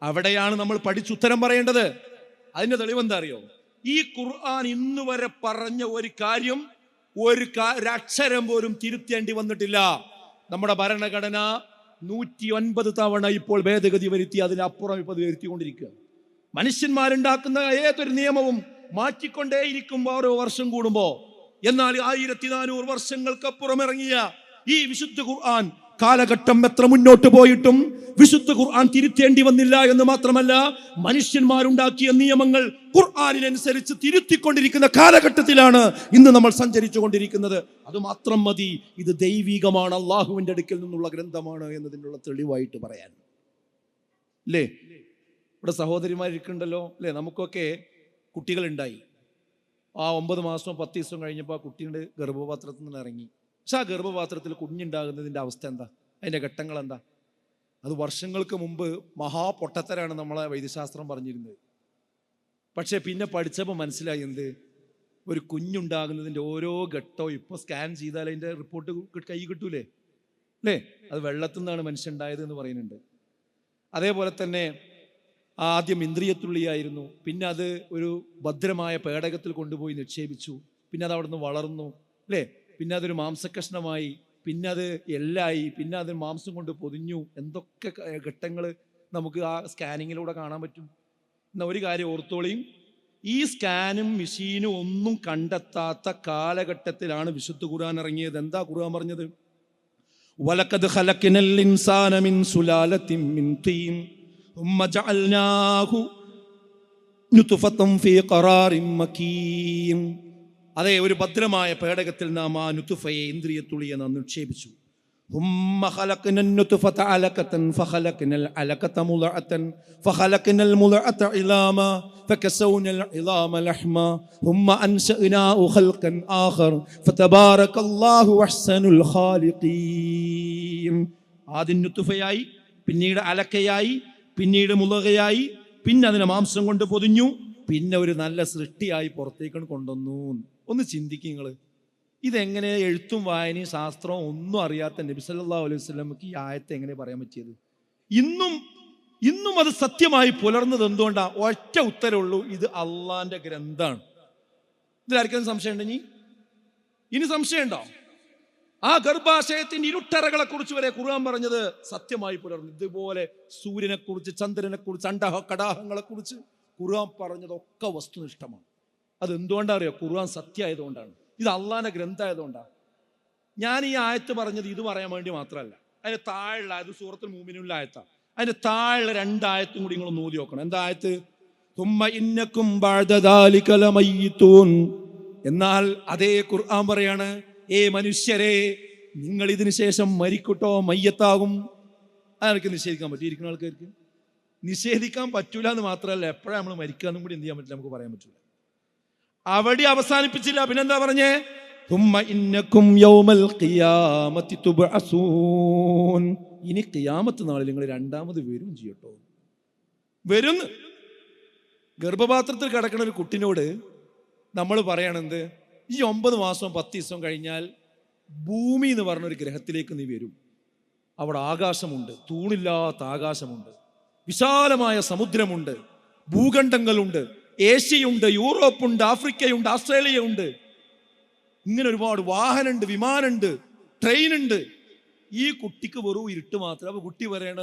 അവിടെയാണ് നമ്മൾ പഠിച്ചുത്തരം പറയേണ്ടത്. അതിന്റെ തെളിവ് എന്താ അറിയോ? ഈ ഖുർആൻ ഇന്ന് വരെ പറഞ്ഞ ഒരു കാര്യം ഒരു അക്ഷരം പോലും തിരുത്തേണ്ടി വന്നിട്ടില്ല. നമ്മുടെ ഭരണഘടന 109 തവണ ഇപ്പോൾ ഭേദഗതി വരുത്തി, അതിനപ്പുറം ഇപ്പോൾ വരുത്തിക്കൊണ്ടിരിക്കുക. മനുഷ്യന്മാരുണ്ടാക്കുന്ന ഏതൊരു നിയമവും മാറ്റിക്കൊണ്ടേയിരിക്കും ഓരോ വർഷം കൂടുമ്പോ. എന്നാൽ 1400 വർഷങ്ങൾക്കപ്പുറം ഇറങ്ങിയ ഈ വിശുദ്ധ ഖുർആൻ കാലഘട്ടം എത്ര മുന്നോട്ട് പോയിട്ടും വിശുദ്ധ ഖുർആൻ തിരുത്തേണ്ടി വന്നില്ല എന്ന് മാത്രമല്ല, മനുഷ്യന്മാരുണ്ടാക്കിയ നിയമങ്ങൾ ഖുർആനിനനുസരിച്ച് തിരുത്തിക്കൊണ്ടിരിക്കുന്ന കാലഘട്ടത്തിലാണ് ഇന്ന് നമ്മൾ സഞ്ചരിച്ചു കൊണ്ടിരിക്കുന്നത്. അത് മാത്രം മതി, ഇത് ദൈവികമാണ്, അള്ളാഹുവിന്റെ അടുക്കൽ നിന്നുള്ള ഗ്രന്ഥമാണ് എന്നതിനുള്ള തെളിവായിട്ട് പറയാൻ. അല്ലേ? ഇവിടെ സഹോദരിമാരിക്കുണ്ടല്ലോ അല്ലേ? നമുക്കൊക്കെ കുട്ടികളുണ്ടായി, ആ 9 മാസവും 10 ദിവസവും കഴിഞ്ഞപ്പോൾ ആ കുട്ടിയുടെ ഗർഭപാത്രത്തിൽ നിന്ന് ഇറങ്ങി. പക്ഷെ ആ ഗർഭപാത്രത്തിൽ കുഞ്ഞുണ്ടാകുന്നതിൻ്റെ അവസ്ഥ എന്താ? അതിൻ്റെ ഘട്ടങ്ങൾ എന്താ? അത് വർഷങ്ങൾക്ക് മുമ്പ് മഹാപൊട്ടത്തരാണ് നമ്മളെ വൈദ്യശാസ്ത്രം പറഞ്ഞിരുന്നത്. പക്ഷെ പിന്നെ പഠിച്ചപ്പോൾ മനസ്സിലായി, എന്ത്, ഒരു കുഞ്ഞുണ്ടാകുന്നതിൻ്റെ ഓരോ ഘട്ടവും ഇപ്പോൾ സ്കാൻ ചെയ്താൽ അതിൻ്റെ റിപ്പോർട്ട് കൈ കിട്ടൂലേ അല്ലേ? അത് വെള്ളത്തിൽ നിന്നാണ് മനുഷ്യനുണ്ടായത് എന്ന് പറയുന്നുണ്ട്. അതേപോലെ തന്നെ ആദ്യം ഇന്ദ്രിയത്തുള്ളിയായിരുന്നു, പിന്നെ അത് ഒരു ഭദ്രമായ പേടകത്തിൽ കൊണ്ടുപോയി നിക്ഷേപിച്ചു, പിന്നെ അത് അവിടെ നിന്ന് വളർന്നു അല്ലേ? പിന്നെ അതൊരു മാംസകഷ്ണമായി, പിന്നെ അത് എല്ലായി, പിന്നെ അത് മാംസം കൊണ്ട് പൊതിഞ്ഞു. എന്തൊക്കെ ഘട്ടങ്ങൾ നമുക്ക് ആ സ്കാനിങ്ങിലൂടെ കാണാൻ പറ്റും. എന്നാൽ ഒരു കാര്യം ഓർത്തോളിയും, ഈ സ്കാനും മെഷീനും ഒന്നും കണ്ടെത്താത്ത കാലഘട്ടത്തിലാണ് വിശുദ്ധ ഖുർആൻ ഇറങ്ങിയത്. എന്താ ഖുർആൻ പറഞ്ഞത്? വലഖദ് ഖലഖ്നൽ ഇൻസാന മിൻ സുലാലത്തിൻ മിൻ തീൻ ثم جعلناه نطفة في قرار مكين. അതെ, ഒരു ഭദ്രമായ പേടകത്തിൽ നാം ആ നുതുഫയെ, ഇന്ദ്രിയത്തുള്ളിയെ നാം നിക്ഷേപിച്ചു. ثم خلقنا النطفة علقة فخلقنا العلقة مضغة فخلقنا المضغة عظاما فكسونا العظام لحما ثم أنشأناه خلقا آخر فتبارك الله أحسن الخالقين. ആദ്യം നുതുഫയായി, പിന്നീട് അലക്കയായി, പിന്നീട് മുളകയായി, പിന്നെ അതിനെ മാംസം കൊണ്ട് പൊതിഞ്ഞു, പിന്നെ ഒരു നല്ല സൃഷ്ടിയായി പുറത്തേക്ക് കൊണ്ടുവന്നു. ഒന്ന് ചിന്തിക്കുക നിങ്ങൾ, ഇതെങ്ങനെ എഴുത്തും വായനയും ശാസ്ത്രവും ഒന്നും അറിയാത്ത നബി സല്ലല്ലാഹു അലൈഹി വസല്ലമക്ക് ഈ ആയത്തെ എങ്ങനെ പറയാൻ പറ്റിയത്? ഇന്നും അത് സത്യമായി പുലർന്നത് എന്തുകൊണ്ടാ? ഒറ്റ ഉത്തരവുള്ളൂ, ഇത് അള്ളാന്റെ ഗ്രന്ഥാണ്. ഇതിലാർക്കും സംശയം ഉണ്ടോ? ഇനി സംശയമുണ്ടോ? ആ ഗർഭാശയത്തിന്റെ ഇരുട്ടറകളെ കുറിച്ച് വരെ ഖുർആൻ പറഞ്ഞത് സത്യമായി പുലർന്നു. ഇതുപോലെ സൂര്യനെ കുറിച്ച്, ചന്ദ്രനെ കുറിച്ച്, കടാഹങ്ങളെ കുറിച്ച് ഖുർആൻ പറഞ്ഞതൊക്കെ വസ്തുനിഷ്ഠമാണ്. അത് എന്തുകൊണ്ടാണ് അറിയോ? ഖുർആൻ സത്യമായതുകൊണ്ടാണ്, ഇത് അള്ളാന്റെ ഗ്രന്ഥമായതുകൊണ്ടാണ്. ഞാൻ ഈ ആയത്ത് പറഞ്ഞത് ഇത് പറയാൻ വേണ്ടി മാത്രമല്ല, അതിന്റെ താഴെയുള്ള, അത് സൂറത്തുൽ മുഅ്മിനൂനിലെ ആയത്താണ്, അതിന്റെ താഴെയുള്ള 2 ആയത്തും കൂടി നിങ്ങൾ നോക്കി നോക്കണം. എന്താ ആയത്ത്? തുമ്മ ഇന്നക്കും ബഅദ ദാലിക ലമയ്യിതൂൻ. എന്നാൽ അതേ ഖുർആൻ പറയാണ്, ഏ മനുഷ്യരെ, നിങ്ങൾ ഇതിനു ശേഷം മരിക്കുട്ടോ, മയ്യത്താകും. അതൊക്കെ നിഷേധിക്കാൻ പറ്റും? ഇരിക്കുന്ന ആൾക്കാർക്ക് നിഷേധിക്കാൻ പറ്റൂല എന്ന് മാത്രമല്ല, എപ്പോഴാണ് നമ്മൾ മരിക്കാന്നും കൂടി എന്ത് ചെയ്യാൻ പറ്റില്ല, നമുക്ക് പറയാൻ പറ്റില്ല. അവിടെ അവസാനിപ്പിച്ചില്ല, പിന്നെന്താ പറഞ്ഞേ? തുമ്മ ഇന്നക്കും യൗമൽ ഖിയാമത്തി തുബ്അസൂൻ. ഇനി ഖിയാമത്ത് നാളിൽ നിങ്ങൾ രണ്ടാമത് വരും ചെയ്യട്ടോ. വരുന്ന് ഗർഭപാത്രത്തിൽ കിടക്കുന്ന ഒരു കുട്ടിനോട് നമ്മൾ പറയണെന്ത്, ഈ 9 മാസവും 10 ദിവസവും കഴിഞ്ഞാൽ ഭൂമി എന്ന് പറഞ്ഞൊരു ഗ്രഹത്തിലേക്ക് നീ വരും. അവിടെ ആകാശമുണ്ട്, തൂണില്ലാത്ത ആകാശമുണ്ട്, വിശാലമായ സമുദ്രമുണ്ട്, ഭൂഖണ്ഡങ്ങളുണ്ട്, ഏഷ്യയുണ്ട്, യൂറോപ്പുണ്ട്, ആഫ്രിക്കയുണ്ട്, ആസ്ട്രേലിയയുണ്ട്, ഇങ്ങനെ ഒരുപാട് വാഹനമുണ്ട്, വിമാനമുണ്ട്, ട്രെയിനുണ്ട്. ഈ കുട്ടിക്ക് വെറും ഇരുട്ട് മാത്രം. അപ്പൊ കുട്ടി പറയണ,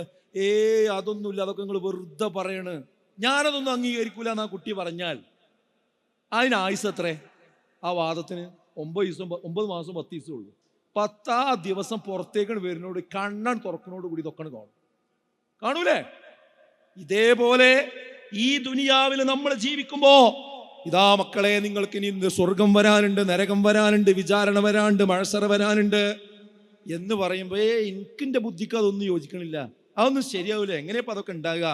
അതൊന്നുമില്ല, അതൊക്കെ നിങ്ങൾ വെറുതെ പറയണ്, ഞാനതൊന്നും അംഗീകരിക്കൂല എന്നാ കുട്ടി പറഞ്ഞാൽ അതിന് ആയുസ് എത്രേ? ആ വാദത്തിന് 9 മാസം 10 ദിവസം ഉള്ളൂ. 10 ദിവസം പുറത്തേക്കാണ് വരുന്നോട് കണ്ണൻ തുറക്കുന്നോട് കൂടി ഇതൊക്കെ കാണൂലേ? ഇതേപോലെ ഈ ദുനിയാവിൽ നമ്മൾ ജീവിക്കുമ്പോ ഇതാ മക്കളെ, നിങ്ങൾക്ക് ഇനി സ്വർഗം വരാനുണ്ട്, നരകം വരാനുണ്ട്, വിചാരണ വരാനുണ്ട്, മഴസറ വരാനുണ്ട് എന്ന് പറയുമ്പോ എനിക്കിന്റെ ബുദ്ധിക്ക് അതൊന്നും യോജിക്കണില്ല, അതൊന്നും ശരിയാവില്ല, എങ്ങനെയപ്പോ അതൊക്കെ ഉണ്ടാകുക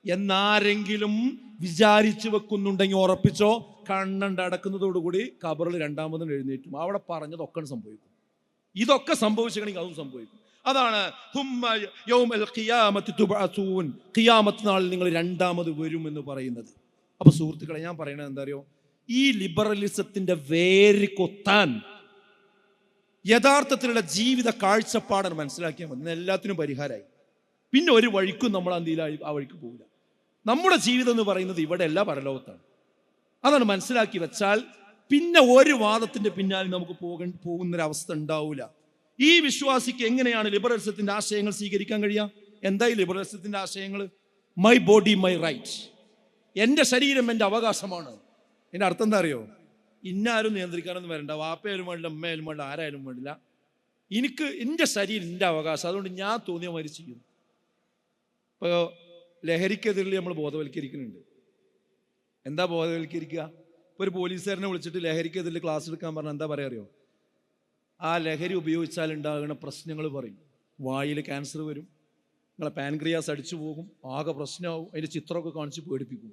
എന്നാരെങ്കിലും വിചാരിച്ചു വെക്കുന്നുണ്ടെങ്കിൽ ഉറപ്പിച്ചോ, കണ്ണണ്ട് അടക്കുന്നതോടുകൂടി ഖബറിൽ രണ്ടാമതും എഴുന്നേറ്റും. അവിടെ പറഞ്ഞതൊക്കെ സംഭവിക്കും. ഇതൊക്കെ സംഭവിച്ചിട്ടുണ്ടെങ്കിൽ അതും സംഭവിക്കും. അതാണ് ഖിയാമത്ത് നാളിൽ നിങ്ങൾ രണ്ടാമത് വരും എന്ന് പറയുന്നത്. അപ്പൊ സുഹൃത്തുക്കളെ, ഞാൻ പറയണത് എന്താ അറിയോ? ഈ ലിബറലിസത്തിന്റെ വേര് കൊത്താൻ യഥാർത്ഥത്തിലുള്ള ജീവിത കാഴ്ചപ്പാടാണ് മനസ്സിലാക്കിയാൽ മതി. എല്ലാത്തിനും പരിഹാരമായി. പിന്നെ ഒരു വഴിക്കും നമ്മൾ എന്തിലായി ആ വഴിക്ക് പോകില്ല. നമ്മുടെ ജീവിതം എന്ന് പറയുന്നത് ഇവിടെയല്ല, പരലോകത്താണ്. അതാണ് മനസ്സിലാക്കി വെച്ചാൽ പിന്നെ ഒരു വാദത്തിന്റെ പിന്നാലെ നമുക്ക് പോകുന്നൊരവസ്ഥ ഉണ്ടാവില്ല. ഈ വിശ്വാസിക്ക് എങ്ങനെയാണ് ലിബറലിസത്തിന്റെ ആശയങ്ങൾ സ്വീകരിക്കാൻ കഴിയുക? എന്താ ഈ ലിബറലിസത്തിന്റെ ആശയങ്ങൾ? മൈ ബോഡി മൈ റൈറ്റ്, എൻ്റെ ശരീരം എൻ്റെ അവകാശമാണ്. എൻ്റെ അർത്ഥം എന്താ അറിയോ? ഇന്നാരും നിയന്ത്രിക്കാനൊന്നും വരണ്ട, വാപ്പയായാലും വേണ്ടില്ല, അമ്മയായാലും വേണ്ട, ആരായാലും വേണ്ടില്ല, എനിക്ക് എൻ്റെ ശരീരം എൻ്റെ അവകാശം, അതുകൊണ്ട് ഞാൻ തോന്നിയ മാതിരി ചെയ്യുന്നു. ഇപ്പോൾ ലഹരിക്കെതിരെ നമ്മൾ ബോധവൽക്കരിക്കുന്നുണ്ട്. എന്താ ബോധവൽക്കരിക്കുക? ഇപ്പോൾ ഒരു പോലീസുകാരനെ വിളിച്ചിട്ട് ലഹരിക്കെതിരെ ക്ലാസ് എടുക്കാൻ പറഞ്ഞാൽ എന്താ പറയുക അറിയോ? ആ ലഹരി ഉപയോഗിച്ചാൽ ഉണ്ടാകുന്ന പ്രശ്നങ്ങൾ പറയും. വായിൽ ക്യാൻസർ വരും, നിങ്ങളെ പാൻക്രിയാസ് അടിച്ചു പോകും, ആകെ പ്രശ്നമാവും, അതിൻ്റെ ചിത്രമൊക്കെ കാണിച്ച് പേടിപ്പിക്കും.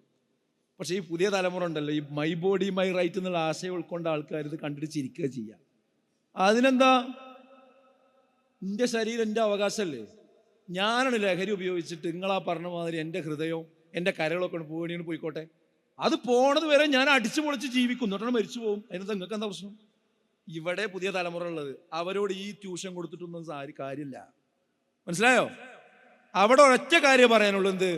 പക്ഷേ ഈ പുതിയ തലമുറ ഉണ്ടല്ലോ, ഈ മൈ ബോഡി മൈ റൈറ്റ് എന്നുള്ള ആശയം ഉൾക്കൊണ്ട ആൾക്കാർ ഇത് കണ്ടിട്ട് ചിരിക്കുക ചെയ്യുക. അതിനെന്താ? എൻ്റെ ശരീരം എൻ്റെ അവകാശമല്ലേ? ഞാനാണ് ലഹരി ഉപയോഗിച്ചിട്ട് നിങ്ങളാ പറഞ്ഞ മാതിരി എൻ്റെ ഹൃദയവും എൻ്റെ കരകളൊക്കെ പോകണീന്ന് പോയിക്കോട്ടെ, അത് പോണത് വരെ ഞാൻ അടിച്ചു പൊളിച്ച് ജീവിക്കും, എന്നിട്ടാണ് മരിച്ചു പോകും. അതിനകത്ത് നിങ്ങൾക്ക് എന്താ പ്രശ്നം? ഇവിടെ പുതിയ തലമുറ ഉള്ളത്, അവരോട് ഈ ട്യൂഷൻ കൊടുത്തിട്ടൊന്നും കാര്യമില്ല. മനസ്സിലായോ? അവിടെ ഒരൊറ്റ കാര്യം പറയാനുള്ളൂ, എന്ത്?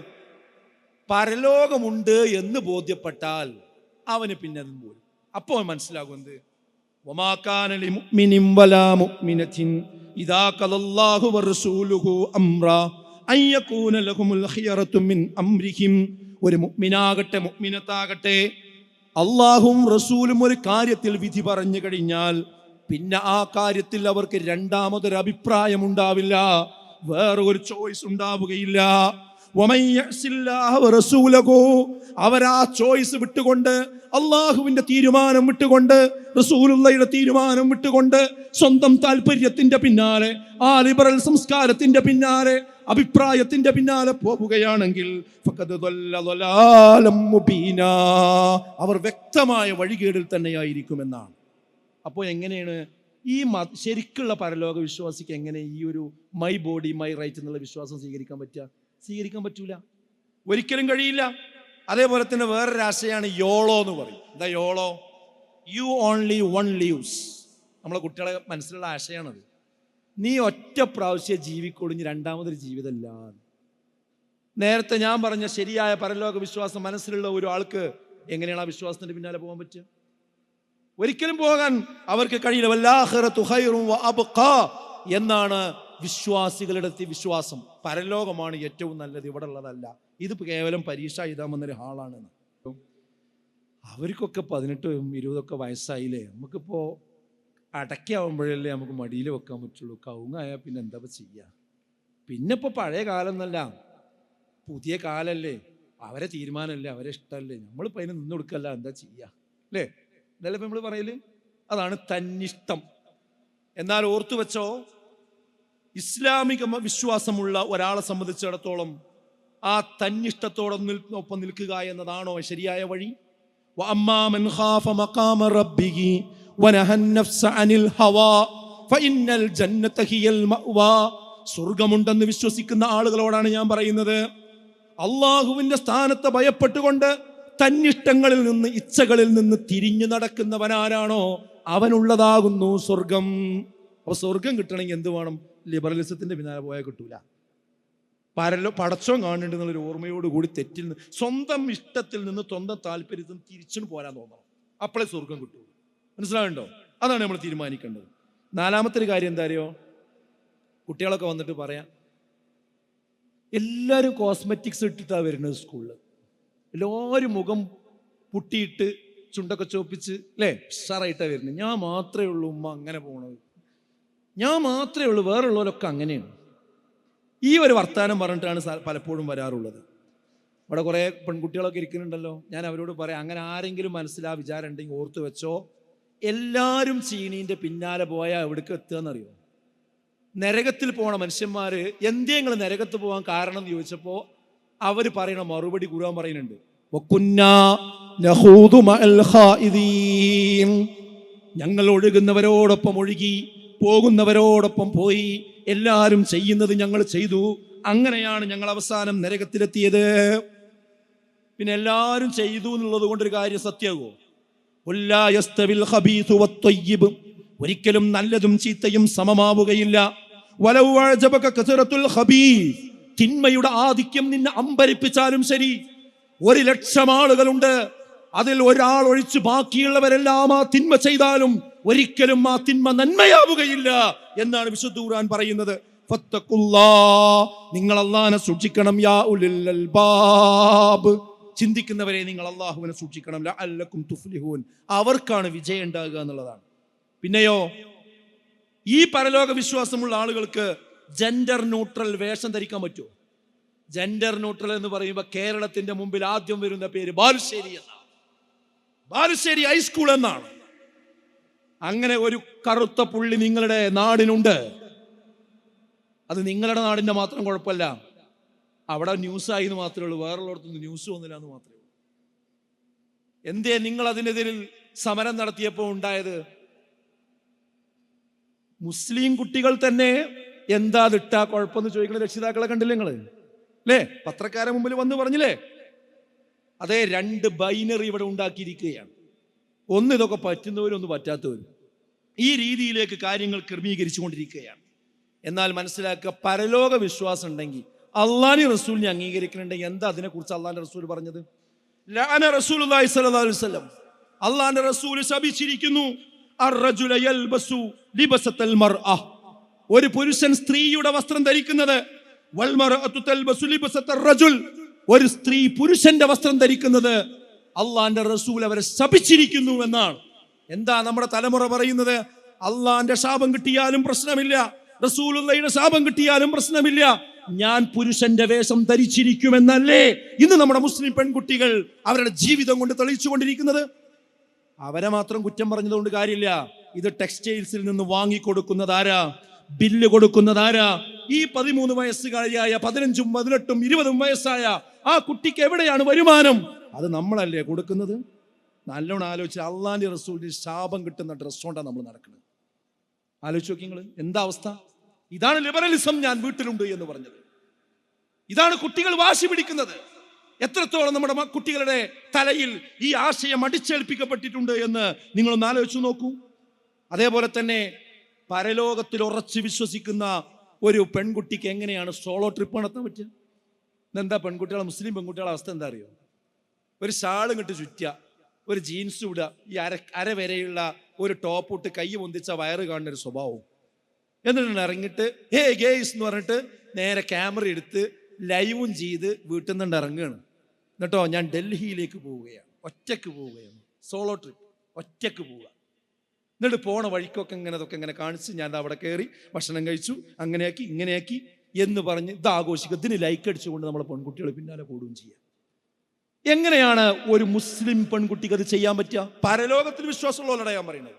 പരലോകമുണ്ട് എന്ന് ബോധ്യപ്പെട്ടാൽ അവന് പിന്നെ അതും പോലും. അപ്പോൾ മനസ്സിലാകും എന്ത്? വമാ കാന ലിമുഅ്മിനിൻ വലാ മുഅ്മിനത്തിൻ ഇദാ ഖലല്ലാഹു വറസൂലുഹു അംറാ അൻ യകൂന ലഹുമുൽ ഖിയറതു മിൻ അംരിഹിം. ഒരു മുഅ്മിനാകട്ടെ മുഅ്മിനത്താകട്ടെ, അള്ളാഹും റസൂലും ഒരു കാര്യത്തിൽ വിധി പറഞ്ഞു കഴിഞ്ഞാൽ പിന്നെ ആ കാര്യത്തിൽ അവർക്ക് രണ്ടാമതൊരു അഭിപ്രായം ഉണ്ടാവില്ല, വേറെ ഒരു ചോയ്സ് ഉണ്ടാവുകയില്ല. അവരാ ചോയ്സ് വിട്ടുകൊണ്ട്, അള്ളാഹുവിന്റെ തീരുമാനം വിട്ടുകൊണ്ട്, റസൂലുള്ളാഹിയുടെ തീരുമാനം വിട്ടുകൊണ്ട്, സ്വന്തം താല്പര്യത്തിന്റെ പിന്നാലെ, ആ ലിബറൽ സംസ്കാരത്തിന്റെ പിന്നാലെ, അഭിപ്രായത്തിന്റെ പിന്നാലെ പോവുകയാണെങ്കിൽ അവർ വ്യക്തമായ വഴികേടിൽ തന്നെയായിരിക്കുമെന്നാണ്. അപ്പോൾ എങ്ങനെയാണ് ഈ ശരിക്കുള്ള പരലോക വിശ്വാസിക്ക് എങ്ങനെ ഈ ഒരു മൈ ബോഡി മൈ റൈറ്റ് എന്നുള്ള വിശ്വാസം സ്വീകരിക്കാൻ പറ്റുക? സ്വീകരിക്കാൻ പറ്റൂല, ഒരിക്കലും കഴിയില്ല. അതേപോലെ തന്നെ വേറൊരു ആശയമാണ് യോളോ എന്ന് പറയും. എന്താ YOLO? You only one lives. നമ്മളെ കുട്ടികളെ മനസ്സിലുള്ള ആശയമാണത്. നീ ഒറ്റ പ്രാവശ്യം ജീവിക്കൊളിഞ്ഞ് രണ്ടാമതൊരു ജീവിതമല്ല. നേരത്തെ ഞാൻ പറഞ്ഞ ശരിയായ പരലോക വിശ്വാസം മനസ്സിലുള്ള ഒരു ആൾക്ക് എങ്ങനെയാണ് ആ വിശ്വാസത്തിന്റെ പിന്നാലെ പോകാൻ പറ്റുക? ഒരിക്കലും പോകാൻ അവർക്ക് കഴിയില്ല. വല്ലാഖിറതു ഖൈറുൻ വഅബ്ഖാ എന്നാണ് വിശ്വാസികളുടെ വിശ്വാസം. പരലോകമാണ് ഏറ്റവും നല്ലത്, ഇവിടെ ഉള്ളതല്ല. ഇത് കേവലം പരീക്ഷ എഴുതാമെന്നൊരു ഹാളാണ്. അവർക്കൊക്കെ 18, 20 വയസ്സായില്ലേ. നമുക്കിപ്പോ അടയ്ക്കാവുമ്പോഴല്ലേ നമുക്ക് മടിയിൽ വെക്കാൻ പറ്റുള്ളൂ. കവുങ്ങായാൽ പിന്നെ എന്താ ചെയ്യുക? പിന്നെ ഇപ്പോൾ പഴയ കാലം എന്നല്ല, പുതിയ കാലല്ലേ. അവരെ തീരുമാനമല്ലേ, അവരെ ഇഷ്ടമല്ലേ, നമ്മളിപ്പോൾ അതിന് നിന്ന് കൊടുക്കല്ല, എന്താ ചെയ്യുക അല്ലേ? ഇതല്ലേ നമ്മൾ പറയല്? അതാണ് തന്നിഷ്ടം. എന്നാൽ ഓർത്തു വെച്ചോ, ഇസ്ലാമിക വിശ്വാസമുള്ള ഒരാളെ സംബന്ധിച്ചിടത്തോളം ആ തന്നിഷ്ടത്തോടൊപ്പം നിൽക്കുക എന്നതാണോ ശരിയായ വഴി? വഅമ്മാ മൻ ഖാഫ മഖാമ റബ്ബിഹി വനഹൻ നഫ്സ അനിൽ ഹവാ ഫഇന്നൽ ജന്നത ഹിയൽ മഅവാ. സ്വർഗ്ഗമുണ്ടെന്ന് വിശ്വസിക്കുന്ന ആളുകളോടാണ് ഞാൻ പറയുന്നത്, അള്ളാഹുവിന്റെ സ്ഥാനത്തെ ഭയപ്പെട്ടുകൊണ്ട് തന്നിഷ്ടങ്ങളിൽ നിന്ന്, ഇച്ഛകളിൽ നിന്ന് തിരിഞ്ഞു നടക്കുന്നവനാരാണോ അവനുള്ളതാകുന്നു സ്വർഗം. അപ്പൊ സ്വർഗം കിട്ടണമെങ്കിൽ എന്ത് വേണം? ലിബറലിസത്തിന്റെ പിന്നാലെ പോയാൽ കിട്ടൂല. പടച്ചോൻ കാണുന്നുണ്ട് എന്നുള്ളൊരു ഓർമ്മയോടുകൂടി തെറ്റിൽ നിന്ന്, സ്വന്തം ഇഷ്ടത്തിൽ നിന്ന്, സ്വന്തം താല്പര്യത്തിൽ നിന്ന് തിരിച്ചു പോരാൻ തോന്നണം. അപ്പോഴേ സ്വർഗം കിട്ടൂ. മനസ്സിലാവുണ്ടോ? അതാണ് നമ്മൾ തീരുമാനിക്കേണ്ടത്. നാലാമത്തെ ഒരു കാര്യം എന്താ അറിയോ? കുട്ടികളൊക്കെ വന്നിട്ട് പറയാം, എല്ലാവരും കോസ്മെറ്റിക്സ് ഇട്ടിട്ടാണ് വരുന്നത് സ്കൂളിൽ. എല്ലാവരും മുഖം പുട്ടിയിട്ട് ചുണ്ടൊക്കെ ചോപ്പിച്ച് അല്ലേ ഉഷാറായിട്ടാണ് വരുന്നത്. ഞാൻ മാത്രമേ ഉള്ളൂ ഉമ്മ അങ്ങനെ പോണത്, ഞാൻ മാത്രമേ ഉള്ളൂ, വേറുള്ളവരൊക്കെ അങ്ങനെയാണ്. ഈ ഒരു വർത്താനം പറഞ്ഞിട്ടാണ് പലപ്പോഴും വരാറുള്ളത്. ഇവിടെ കുറേ പെൺകുട്ടികളൊക്കെ ഇരിക്കുന്നുണ്ടല്ലോ, ഞാൻ അവരോട് പറയാം, അങ്ങനെ ആരെങ്കിലും മനസ്സിലാ വിചാരം ഉണ്ടെങ്കിൽ ഓർത്ത് വെച്ചോ, എല്ലാവരും ചീനീൻ്റെ പിന്നാലെ പോയാൽ എവിടേക്ക് എത്തുക എന്നറിയോ? നരകത്തിൽ പോണ മനുഷ്യന്മാർ എന്തേ നിങ്ങൾ നരകത്ത് പോകാൻ കാരണം എന്ന് ചോദിച്ചപ്പോൾ അവർ പറയണ മറുപടി ഖുർആൻ പറയുന്നുണ്ട്, ഞങ്ങൾ ഒഴുകുന്നവരോടൊപ്പം ഒഴുകി, പോകുന്നവരോടൊപ്പം പോയി, എല്ലാവരും ചെയ്യുന്നത് ഞങ്ങൾ ചെയ്തു, അങ്ങനെയാണ് ഞങ്ങൾ അവസാനം നരകത്തിലെത്തിയത്. പിന്നെ എല്ലാവരും ചെയ്തു എന്നുള്ളത് കൊണ്ടൊരു കാര്യം സത്യമാകുമോ? ഒരിക്കലും നല്ലതും ചീത്തയും സമമാവുകയില്ല. തിന്മയുടെ ആധിക്യം നിന്നെ അമ്പരിപ്പിച്ചാലും ശരി, 100,000 ആളുകളുണ്ട്, അതിൽ ഒരാൾ ഒഴിച്ച് ബാക്കിയുള്ളവരെല്ലാം ആ തിന്മ ചെയ്താലും ഒരിക്കലും ആ തിന്മ നന്മയാവുകയില്ല എന്നാണ് വിശുദ്ധ ഖുർആൻ പറയുന്നത്. നിങ്ങൾ അല്ലാഹുവിനെ സൂക്ഷിക്കണം, യാ ഉലുൽ അൽബാബ്, ചിന്തിക്കുന്നവരെ നിങ്ങൾ അല്ലാഹുവിനെ സൂക്ഷിക്കണം, ലഅല്ലക്കും തുഫ്ലിഹൂൻ, അവർക്കാണ് വിജയം ഉണ്ടാകുക എന്നുള്ളതാണ്. പിന്നെയോ, ഈ പരലോക വിശ്വാസമുള്ള ആളുകൾക്ക് ജെൻഡർ ന്യൂട്രൽ വേഷം ധരിക്കാൻ പറ്റുമോ? ജെൻഡർ ന്യൂട്രൽ എന്ന് പറയുമ്പോൾ കേരളത്തിന്റെ മുമ്പിൽ ആദ്യം വരുന്ന പേര് ബാലുശ്ശേരി എന്നാണ്. ബാലുശ്ശേരി ഹൈസ്കൂൾ എന്നാണ്. അങ്ങനെ ഒരു കറുത്ത പുള്ളി നിങ്ങളുടെ നാടിനുണ്ട്. അത് നിങ്ങളുടെ നാടിന്റെ മാത്രം കുഴപ്പമല്ല, അവിടെ ന്യൂസായി എന്ന് മാത്രമേ ഉള്ളൂ, വേറുള്ളടത്തൊന്നും ന്യൂസ് വന്നില്ല എന്ന് മാത്രമേ ഉള്ളൂ. എന്തേ നിങ്ങൾ അതിനെതിരിൽ സമരം നടത്തിയപ്പോൾ ഉണ്ടായത്? മുസ്ലിം കുട്ടികൾ തന്നെ എന്താ അതിട്ടാ കുഴപ്പമെന്ന് ചോദിക്കുന്ന രക്ഷിതാക്കളെ കണ്ടില്ലേ നിങ്ങൾ അല്ലേ? പത്രക്കാരെ മുമ്പിൽ വന്ന് പറഞ്ഞില്ലേ? അതേ 2 ബൈനറി ഇവിടെ ഉണ്ടാക്കിയിരിക്കുകയാണ്. ഒന്ന് ഇതൊക്കെ പറ്റുന്നവരും ഒന്ന് പറ്റാത്തവരും. ഈ രീതിയിലേക്ക് കാര്യങ്ങൾ ക്രമീകരിച്ചു കൊണ്ടിരിക്കുകയാണ്. എന്നാൽ മനസ്സിലാക്കുക, പരലോക വിശ്വാസം ഉണ്ടെങ്കിൽ, അള്ളാഹുവിനെ റസൂലിനെ അംഗീകരിക്കുന്നുണ്ടെങ്കിൽ എന്താ അതിനെക്കുറിച്ച് അള്ളാഹിന്റെ റസൂൽ പറഞ്ഞത്? ലഅന റസൂലുള്ളാഹി സ്വല്ലല്ലാഹു അലൈഹി വസല്ലം, അള്ളാഹിന്റെ റസൂൽ ശപിച്ചിരിക്കുന്നു, അർറജുല യൽബസു ലിബസത്തൽ മർഅ, ഒരു പുരുഷൻ സ്ത്രീയുടെ വസ്ത്രം ധരിക്കുന്നത്, വൽ മർഅതു തൽബസു ലിബസത്തർ റജുൽ, ഒരു സ്ത്രീ പുരുഷന്റെ വസ്ത്രം ധരിക്കുന്നത്, അള്ളാഹിന്റെ റസൂൽ അവരെ ശപിച്ചിരിക്കുന്നു എന്നാണ്. എന്താ നമ്മുടെ തലമുറ പറയുന്നത്? അള്ളാഹിന്റെ ശാപം കിട്ടിയാലും പ്രശ്നമില്ല, റസൂലുള്ളാഹിയുടെ ശാപം കിട്ടിയാലും പ്രശ്നമില്ല, ഞാൻ പുരുഷന്റെ വേഷം ധരിച്ചിരിക്കുമെന്നല്ലേ ഇന്ന് നമ്മുടെ മുസ്ലിം പെൺകുട്ടികൾ അവരുടെ ജീവിതം കൊണ്ട് തെളിയിച്ചു കൊണ്ടിരിക്കുന്നത്. അവരെ മാത്രം കുറ്റം പറഞ്ഞതുകൊണ്ട് കാര്യമില്ല. ഇത് ടെക്സ്റ്റൈൽസിൽ നിന്ന് വാങ്ങിക്കൊടുക്കുന്നതാരാ? ബില്ല് കൊടുക്കുന്നതാരാ? ഈ 13 വയസ്സുകാരിയായ 15ഉം 18ഉം 20ഉം വയസ്സായ ആ കുട്ടിക്ക് എവിടെയാണ് വരുമാനം? അത് നമ്മളല്ലേ കൊടുക്കുന്നത്? നല്ലോണം ആലോചിച്ച്, അള്ളാന്റെ റസൂലിന് ശാപം കിട്ടുന്ന ഡ്രസ് കൊണ്ടാണ് നമ്മൾ നടക്കുന്നത്. ആലോചിച്ച് നോക്കി നിങ്ങൾ, എന്താ അവസ്ഥ? ഇതാണ് ലിബറലിസം ഞാൻ വീട്ടിലുണ്ട് എന്ന് പറഞ്ഞത്. ഇതാണ് കുട്ടികൾ വാശി പിടിക്കുന്നത്. എത്രത്തോളം നമ്മുടെ കുട്ടികളുടെ തലയിൽ ഈ ആശയം അടിച്ചേൽപ്പിക്കപ്പെട്ടിട്ടുണ്ട് എന്ന് നിങ്ങളൊന്ന് ആലോചിച്ചു നോക്കൂ. അതേപോലെ തന്നെ പരലോകത്തിൽ ഉറച്ചു വിശ്വസിക്കുന്ന ഒരു പെൺകുട്ടിക്ക് എങ്ങനെയാണ് സോളോ ട്രിപ്പ് നടത്താൻ പറ്റുക? എന്താ പെൺകുട്ടികളെ, മുസ്ലിം പെൺകുട്ടികളുടെ അവസ്ഥ എന്താ അറിയോ? ഒരു ഷാൾ ഇങ്ങോട്ട് ചുറ്റുക, ഒരു ജീൻസ് ഇടുക, ഈ അര വരെയുള്ള ഒരു ടോപ്പ് ഇട്ട് കൈ പൊന്തിച്ച വയറ് കാണുന്ന ഒരു സ്വഭാവവും, എന്നിട്ട് ഇറങ്ങിയിട്ട് ഹേ ഗേയ്സ് എന്ന് പറഞ്ഞിട്ട് നേരെ ക്യാമറ എടുത്ത് ലൈവും ചെയ്ത് വീട്ടിൽ നിന്ന് ഇറങ്ങുകയാണ്. എന്നിട്ടോ ഞാൻ ഡൽഹിയിലേക്ക് പോവുകയാണ്, ഒറ്റയ്ക്ക് പോവുകയാണ്, സോളോ ട്രിപ്പ്, ഒറ്റയ്ക്ക് പോവുക. എന്നിട്ട് പോണ വഴിക്കൊക്കെ ഇങ്ങനെ കാണിച്ച് ഞാൻ അവിടെ കയറി ഭക്ഷണം കഴിച്ചു, അങ്ങനെയാക്കി ഇങ്ങനെയാക്കി എന്ന് പറഞ്ഞ് ഇത് ആഘോഷിക്കുക. ഇതിന് ലൈക്ക് അടിച്ചുകൊണ്ട് നമ്മളെ പെൺകുട്ടികൾ പിന്നാലെ കൂടുകയും ചെയ്യാം. എങ്ങനെയാണ് ഒരു മുസ്ലിം പെൺകുട്ടിക്ക് അത് ചെയ്യാൻ പറ്റുക? പരലോകത്തിൽ വിശ്വാസമുള്ളവരോടാ ഞാൻ പറയുന്നത്,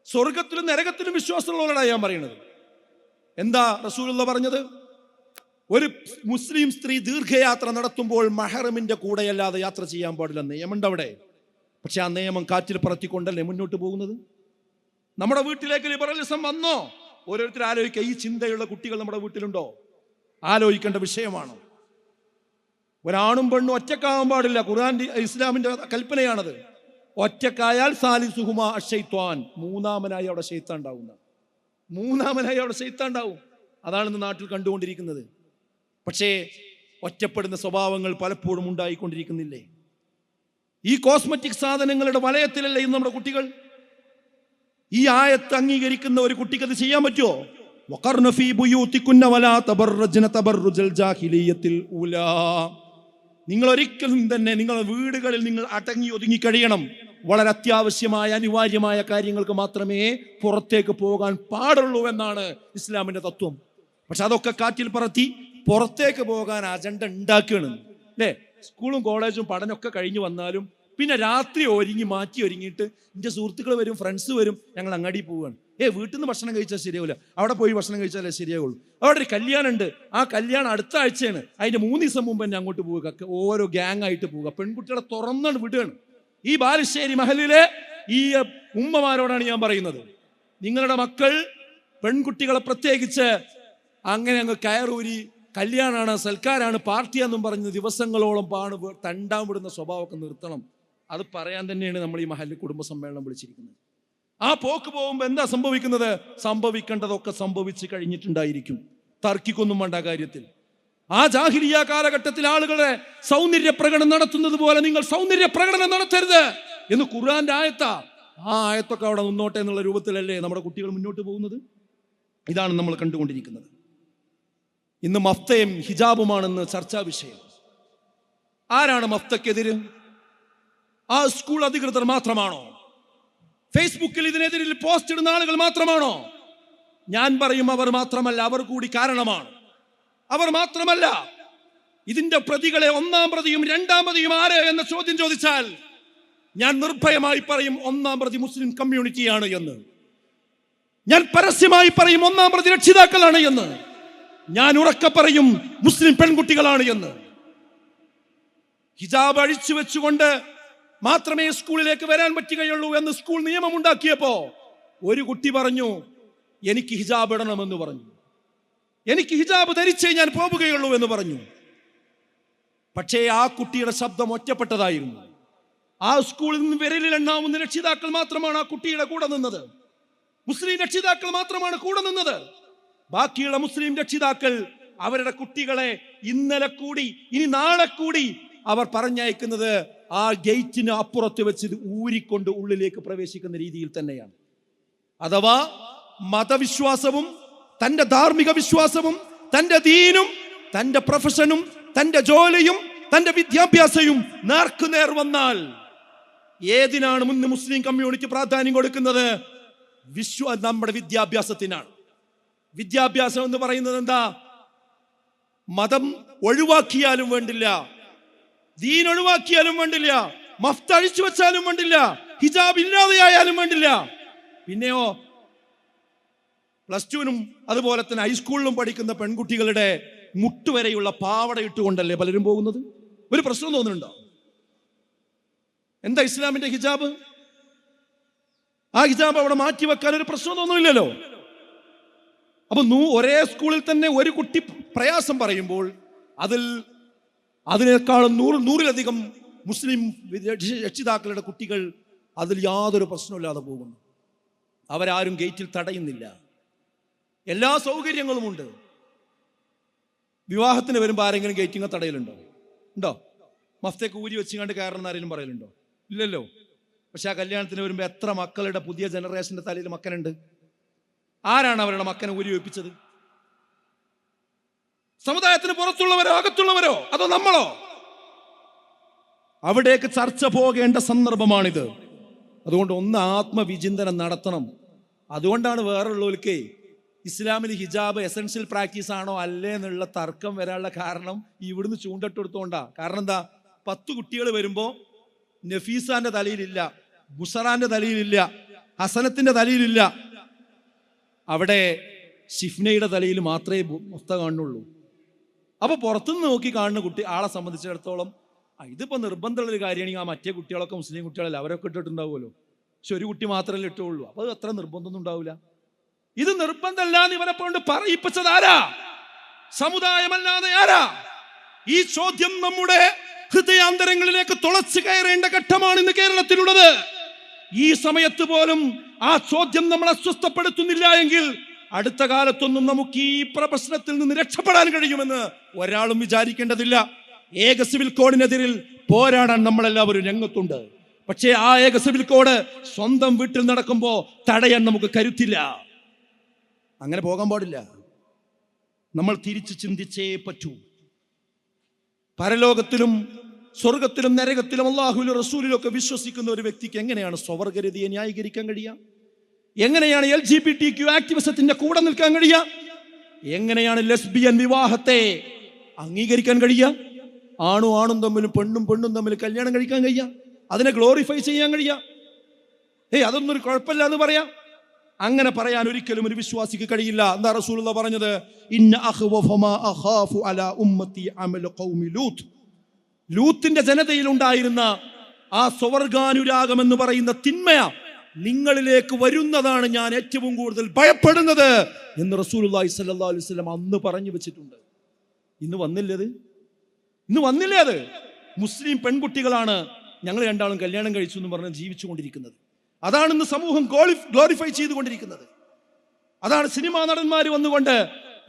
സ്വർഗത്തിലും നരകത്തിലും വിശ്വാസമുള്ളവരോടാ ഞാൻ പറയുന്നത്. എന്താ റസൂലുള്ള പറഞ്ഞത്? ഒരു മുസ്ലിം സ്ത്രീ ദീർഘയാത്ര നടത്തുമ്പോൾ മഹറമിന്റെ കൂടെയല്ലാതെ യാത്ര ചെയ്യാൻ പാടില്ല. നിയമമുണ്ട് അവിടെ. പക്ഷെ ആ നിയമം കാറ്റിൽ പറത്തിക്കൊണ്ടല്ലേ മുന്നോട്ട് പോകുന്നത്. നമ്മുടെ വീട്ടിലേക്ക് ലിബറലിസം വന്നോ? ഓരോരുത്തർ ആലോചിക്കുക, ഈ ചിന്തയുള്ള കുട്ടികൾ നമ്മുടെ വീട്ടിലുണ്ടോ? ആലോചിക്കേണ്ട വിഷയമാണ്. ഒരാണും പെണ്ണും ഒറ്റക്കാവാൻ പാടില്ല. ഖുർആൻ ഇസ്ലാമിന്റെ കൽപ്പനയാണത്. ഒറ്റക്കായാൽ സാലിസുഹുമ അശ്ശൈത്വാൻ, മൂന്നാമനായി അവിടെ ശൈത്താൻ ഉണ്ടാവുന്ന, മൂന്നാമനായി അവിടെ ശൈത്താൻ ഉണ്ടാവും. അതാണ് ഇന്ന് നാട്ടിൽ കണ്ടുകൊണ്ടിരിക്കുന്നത്. പക്ഷേ ഒറ്റപ്പെടുന്ന സ്വഭാവങ്ങൾ പലപ്പോഴും ഉണ്ടായിക്കൊണ്ടിരിക്കുന്നില്ലേ? ഈ കോസ്മെറ്റിക് സാധനങ്ങളുടെ വലയത്തിലല്ലേ ഇന്ന് നമ്മുടെ കുട്ടികൾ? ഈ ആയത്ത് അംഗീകരിക്കുന്ന ഒരു കുട്ടിക്ക് അത് ചെയ്യാൻ പറ്റുമോ? വഖർന ഫീ ബുയൂതികുന്ന വലാ തബറജ്ന തബറുജൽ ജാഹിലിയ്യത്തിൽ ഊലാ. നിങ്ങൾ ഒരിക്കലും തന്നെ നിങ്ങളുടെ വീടുകളിൽ നിങ്ങൾ അടങ്ങി ഒതുങ്ങി കഴിയണം. വളരെ അത്യാവശ്യമായ അനിവാര്യമായ കാര്യങ്ങൾക്ക് മാത്രമേ പുറത്തേക്ക് പോകാൻ പാടുള്ളൂ എന്നാണ് ഇസ്ലാമിന്റെ തത്വം. പക്ഷെ അതൊക്കെ കാറ്റിൽ പറത്തി പുറത്തേക്ക് പോകാൻ അജണ്ട ഉണ്ടാക്കുകയാണ് അല്ലേ? സ്കൂളും കോളേജും പഠനമൊക്കെ കഴിഞ്ഞു വന്നാലും പിന്നെ രാത്രി മാറ്റി ഒരുങ്ങിയിട്ട് എൻ്റെ സുഹൃത്തുക്കൾ വരും, ഫ്രണ്ട്സ് വരും, ഞങ്ങൾ അങ്ങാടി പോവുകയാണ്. വീട്ടിൽ നിന്ന് ഭക്ഷണം കഴിച്ചാൽ ശരിയാവില്ല, അവിടെ പോയി ഭക്ഷണം കഴിച്ചാലേ ശരിയാവുള്ളൂ. അവിടെ ഒരു കല്യാണം ഉണ്ട്, ആ കല്യാണം അടുത്ത ആഴ്ചയാണ്, അതിൻ്റെ 3 ദിവസം മുമ്പ് തന്നെ അങ്ങോട്ട് പോവുക. ഓരോ ഗ്യാങ് ആയിട്ട് പോവുക. പെൺകുട്ടികളെ തുറന്നാണ് വിടുകയാണ്. ഈ ബാലുശ്ശേരി മഹലിലെ ഈ ഉമ്മമാരോടാണ് ഞാൻ പറയുന്നത്, നിങ്ങളുടെ മക്കൾ പെൺകുട്ടികളെ പ്രത്യേകിച്ച് അങ്ങനെ അങ്ങ് കയറൂരി കല്യാണമാണ്, സൽക്കാരാണ്, പാർട്ടിയാണെന്നും പറഞ്ഞ് ദിവസങ്ങളോളം തണ്ടാൻ വിടുന്ന സ്വഭാവമൊക്കെ നിർത്തണം. അത് പറയാൻ തന്നെയാണ് നമ്മൾ ഈ മഹല്ല് കുടുംബ സമ്മേളനം വിളിച്ചിരിക്കുന്നത്. ആ പോക്ക് പോകുമ്പോൾ എന്താ സംഭവിക്കുന്നത്? സംഭവിക്കേണ്ടതൊക്കെ സംഭവിച്ച് കഴിഞ്ഞിട്ടുണ്ടായിരിക്കും. തർക്കിക്കൊന്നും വേണ്ട കാര്യത്തിൽ. ആ ജാഹിലിയ്യ കാലഘട്ടത്തിൽ ആളുകളെ സൗന്ദര്യ പ്രകടനം നടത്തുന്നത് പോലെ നിങ്ങൾ സൗന്ദര്യ പ്രകടനം നടത്തരുത് എന്ന് ഖുർആന്റെ ആയത്താ. ആ ആയത്തൊക്കെ അവിടെ നിന്നോട്ടെ എന്നുള്ള രൂപത്തിലല്ലേ നമ്മുടെ കുട്ടികൾ മുന്നോട്ട് പോകുന്നത്? ഇതാണ് നമ്മൾ കണ്ടുകൊണ്ടിരിക്കുന്നത്. ഇന്ന് മഫ്തയും ഹിജാബുമാണെന്ന് ചർച്ചാ വിഷയം. ആരാണ് മഫ്തക്കെതിര്? ആ സ്കൂൾ അധികൃതർ മാത്രമാണോ? ഫേസ്ബുക്കിൽ ഇതിനെതിരിൽ പോസ്റ്റ് ഇടുന്ന ആളുകൾ മാത്രമാണോ? ഞാൻ പറയും അവർ മാത്രമല്ല, അവർ കൂടി കാരണമാണ്. അവർ മാത്രമല്ല, ഇതിന്റെ പ്രതികളെ 1-ാം പ്രതിയും 2-ാം പ്രതിയും ആര് എന്ന ചോദ്യം ചോദിച്ചാൽ ഞാൻ നിർഭയമായി പറയും 1-ാം പ്രതി മുസ്ലിം കമ്മ്യൂണിറ്റിയാണ് എന്ന്. ഞാൻ പരസ്യമായി പറയും 1-ാം പ്രതി രക്ഷിതാക്കളാണ് എന്ന്. ഞാൻ ഉറക്കെ പറയും മുസ്ലിം പെൺകുട്ടികളാണ് എന്ന്. ഹിജാബ് അഴിച്ചു വെച്ചുകൊണ്ട് മാത്രമേ സ്കൂളിലേക്ക് വരാൻ പറ്റുകയുള്ളൂ എന്ന് സ്കൂൾ നിയമം ഉണ്ടാക്കിയപ്പോ ഒരു കുട്ടി പറഞ്ഞു, എനിക്ക് ഹിജാബ് ഇടണമെന്ന് പറഞ്ഞു, എനിക്ക് ഹിജാബ് ധരിച്ചേ ഞാൻ പോവുകയുള്ളൂ എന്ന് പറഞ്ഞു. പക്ഷേ ആ കുട്ടിയുടെ ശബ്ദം ഒറ്റപ്പെട്ടതായിരുന്നു. ആ സ്കൂളിൽ നിന്ന് വിരലിലെണ്ണാവുന്ന രക്ഷിതാക്കൾ മാത്രമാണ് ആ കുട്ടിയുടെ കൂടെ നിന്നത്. മുസ്ലിം രക്ഷിതാക്കൾ മാത്രമാണ് കൂടെ നിന്നത്. ബാക്കിയുള്ള മുസ്ലിം രക്ഷിതാക്കൾ അവരുടെ കുട്ടികളെ ഇന്നലെ കൂടി ഇനി നാളെ കൂടി അവർ പറഞ്ഞയക്കുന്നത് ആ ഗേറ്റിന് അപ്പുറത്ത് വെച്ച് ഊരിക്കൊണ്ട് ഉള്ളിലേക്ക് പ്രവേശിക്കുന്ന രീതിയിൽ തന്നെയാണ്. അഥവാ മതവിശ്വാസവും തന്റെ ധാർമ്മിക വിശ്വാസവും തന്റെ ദീനും തന്റെ പ്രൊഫഷനും തന്റെ ജോലിയും തന്റെ വിദ്യാഭ്യാസവും നേർക്കുനേർ വന്നാൽ ഏതിനാണ് മുന്ന് മുസ്ലിം കമ്മ്യൂണിറ്റി പ്രാധാന്യം കൊടുക്കുന്നത്? നമ്മുടെ വിദ്യാഭ്യാസത്തിനാണ്. വിദ്യാഭ്യാസം എന്ന് പറയുന്നത് എന്താ? മതം ഒഴിവാക്കിയാലും വേണ്ടില്ല, ദീൻ ഒഴിവാക്കിയാലും വേണ്ടില്ല, മഫ്ത അഴിച്ചു വെച്ചാലും വേണ്ടില്ല, ഹിജാബ് ഇല്ലാതെയായാലും വേണ്ടില്ല. പിന്നെയോ +2-നും അതുപോലെ തന്നെ ഹൈസ്കൂളിലും പഠിക്കുന്ന പെൺകുട്ടികളുടെ മുട്ടുവരെയുള്ള പാവട ഇട്ടുകൊണ്ടല്ലേ പലരും പോകുന്നത്? ഒരു പ്രശ്നം തോന്നുന്നുണ്ടോ? എന്താ ഇസ്ലാമിന്റെ ഹിജാബ്? ആ ഹിജാബ് അവിടെ മാറ്റിവെക്കാൻ ഒരു പ്രശ്നം തോന്നുന്നില്ലല്ലോ. അപ്പൊ ഒരേ സ്കൂളിൽ തന്നെ ഒരു കുട്ടി പ്രയാസം പറയുമ്പോൾ അതിനേക്കാളും നൂറിലധികം മുസ്ലിം രക്ഷിതാക്കളുടെ കുട്ടികൾ അതിൽ യാതൊരു പ്രശ്നമില്ലാതെ പോകുന്നു. അവരാരും ഗേറ്റിൽ തടയുന്നില്ല. എല്ലാ സൗകര്യങ്ങളുമുണ്ട്. വിവാഹത്തിന് വരുമ്പോൾ ആരെങ്കിലും ഗേറ്റിങ് തടയലുണ്ടോ? ഉണ്ടോ? മഫ്തയ്ക്ക് ഊരി വെച്ചുകൊണ്ട് കയറുന്ന ആരെങ്കിലും പറയലുണ്ടോ? ഇല്ലല്ലോ. പക്ഷെ ആ കല്യാണത്തിന് വരുമ്പോൾ എത്ര മക്കളുടെ പുതിയ ജനറേഷന്റെ തലയിൽ മക്കനുണ്ട്? ആരാണ് അവരുടെ മക്കനെ ഊരി വെപ്പിച്ചത്? സമുദായത്തിന് പുറത്തുള്ളവരോ അകത്തുള്ളവരോ അതോ നമ്മളോ? അവിടേക്ക് ചർച്ച പോകേണ്ട സന്ദർഭമാണിത്. അതുകൊണ്ട് ഒന്ന് ആത്മവിചിന്തനം നടത്തണം. അതുകൊണ്ടാണ് വേറുള്ളവർക്ക് ഇസ്ലാമിൽ ഹിജാബ് എസൻഷ്യൽ പ്രാക്ടീസ് ആണോ അല്ലേ എന്നുള്ള തർക്കം വരാനുള്ള കാരണം ഇവിടുന്ന് ചൂണ്ടിട്ടെടുത്തോണ്ടാ. കാരണം എന്താ? 10 കുട്ടികൾ വരുമ്പോൾ നഫീസാന്റെ തലയിലില്ല, ബുസറാന്റെ തലയിലില്ല, ഹസനത്തിന്റെ തലയിലില്ല, അവിടെ ഷിഫ്നയുടെ തലയിൽ മാത്രമേ മുസ്ത കാണുന്നുള്ളൂ. അപ്പൊ പുറത്തുനിന്ന് നോക്കി കാണുന്ന കുട്ടി ആളെ സംബന്ധിച്ചിടത്തോളം ഇതിപ്പോ നിർബന്ധമുള്ളൊരു കാര്യമാണെങ്കിൽ ആ മറ്റേ കുട്ടികളൊക്കെ മുസ്ലിം കുട്ടികളല്ല, അവരൊക്കെ ഇട്ടിട്ടുണ്ടാവുമല്ലോ, പക്ഷെ ഒരു കുട്ടി മാത്രമല്ലേ ഇട്ടുള്ളൂ, അപ്പൊ അത് അത്ര നിർബന്ധമൊന്നും ഉണ്ടാവില്ല. ഇത് നിർബന്ധമല്ലാന്ന് ഇവനെ കൊണ്ട് പറയിപ്പിച്ചത് ആരാ? സമുദായമല്ലാതെ ആരാ? ഈ ചോദ്യം നമ്മുടെ ഹൃദയാന്തരങ്ങളിലേക്ക് തുളച്ചു കയറേണ്ട ഘട്ടമാണ് ഇന്ന് കേരളത്തിലുള്ളത്. ഈ സമയത്ത് പോലും ആ ചോദ്യം നമ്മളെ അസ്വസ്ഥപ്പെടുത്തുന്നില്ല എങ്കിൽ അടുത്ത കാലത്തൊന്നും നമുക്ക് ഈ പ്രശ്നത്തിൽ നിന്ന് രക്ഷപ്പെടാൻ കഴിയുമെന്ന് ഒരാളും വിചാരിക്കേണ്ടതില്ല. ഏക സിവിൽ കോഡിനെതിരിൽ പോരാടാൻ നമ്മളെല്ലാവരും രംഗത്തുണ്ട്. പക്ഷേ ആ ഏക സിവിൽ കോഡ് സ്വന്തം വീട്ടിൽ നടക്കുമ്പോ തടയാൻ നമുക്ക് കരുത്തില്ല. അങ്ങനെ പോകാൻ പാടില്ല. നമ്മൾ തിരിച്ചു ചിന്തിച്ചേ പറ്റൂ. പരലോകത്തിലും സ്വർഗത്തിലും നരകത്തിലും അല്ലാഹുവിലും റസൂലിലും ഒക്കെ വിശ്വസിക്കുന്ന ഒരു വ്യക്തിക്ക് എങ്ങനെയാണ് സ്വവർഗരതിയെ ന്യായീകരിക്കാൻ കഴിയുക? എങ്ങനെയാണ് LGBTQ ആക്ടിവിസത്തിന്റെ കൂടെ നിൽക്കാൻ കഴിയുക? എങ്ങനെയാണ് ലെസ്ബിയൻ വിവാഹത്തെ അംഗീകരിക്കാൻ കഴിയുക? ആണും തമ്മിലും പെണ്ണും തമ്മിൽ കല്യാണം കഴിക്കാൻ കഴിയുക? അതിനെ ഗ്ലോറിഫൈ ചെയ്യാൻ കഴിയുക? അതൊന്നും ഒരു കുഴപ്പമില്ല എന്ന് പറയാം. അങ്ങനെ പറയാൻ ഒരിക്കലും ഒരു വിശ്വാസിക്ക് കഴിയില്ല. എന്താ റസൂലുള്ളാഹി പറഞ്ഞത്? ഇന്ന അഖ്വഫ മാ അഖാഫു അലാ ഉമ്മത്തി അമൽ ഖൗമി ലൂത്ത്. ലൂത്തിന്റെ ജനതയിൽ ഉണ്ടായിരുന്ന ആ സ്വവർഗാനുരാഗം എന്ന് പറയുന്ന തിന്മ നിങ്ങളിലേക്ക് വരുന്നതാണ് ഞാൻ ഏറ്റവും കൂടുതൽ ഭയപ്പെടുന്നത് എന്ന് റസൂലുള്ളാഹി സ്വല്ലല്ലാഹു അലൈഹി വസല്ലം അന്ന് പറഞ്ഞു വെച്ചിട്ടുണ്ട്. ഇന്ന് വന്നില്ലേ അത്? മുസ്ലിം പെൺകുട്ടികളാണ് ഞങ്ങൾ രണ്ടാളും കല്യാണം കഴിച്ചു എന്ന് പറഞ്ഞ് ജീവിച്ചുകൊണ്ടിരിക്കുന്നത്. അതാണ് ഇന്ന് സമൂഹം ഗ്ലോറിഫൈ ചെയ്തുകൊണ്ടിരിക്കുന്നത്. അതാണ് സിനിമാ നടന്മാർ വന്നുകൊണ്ട്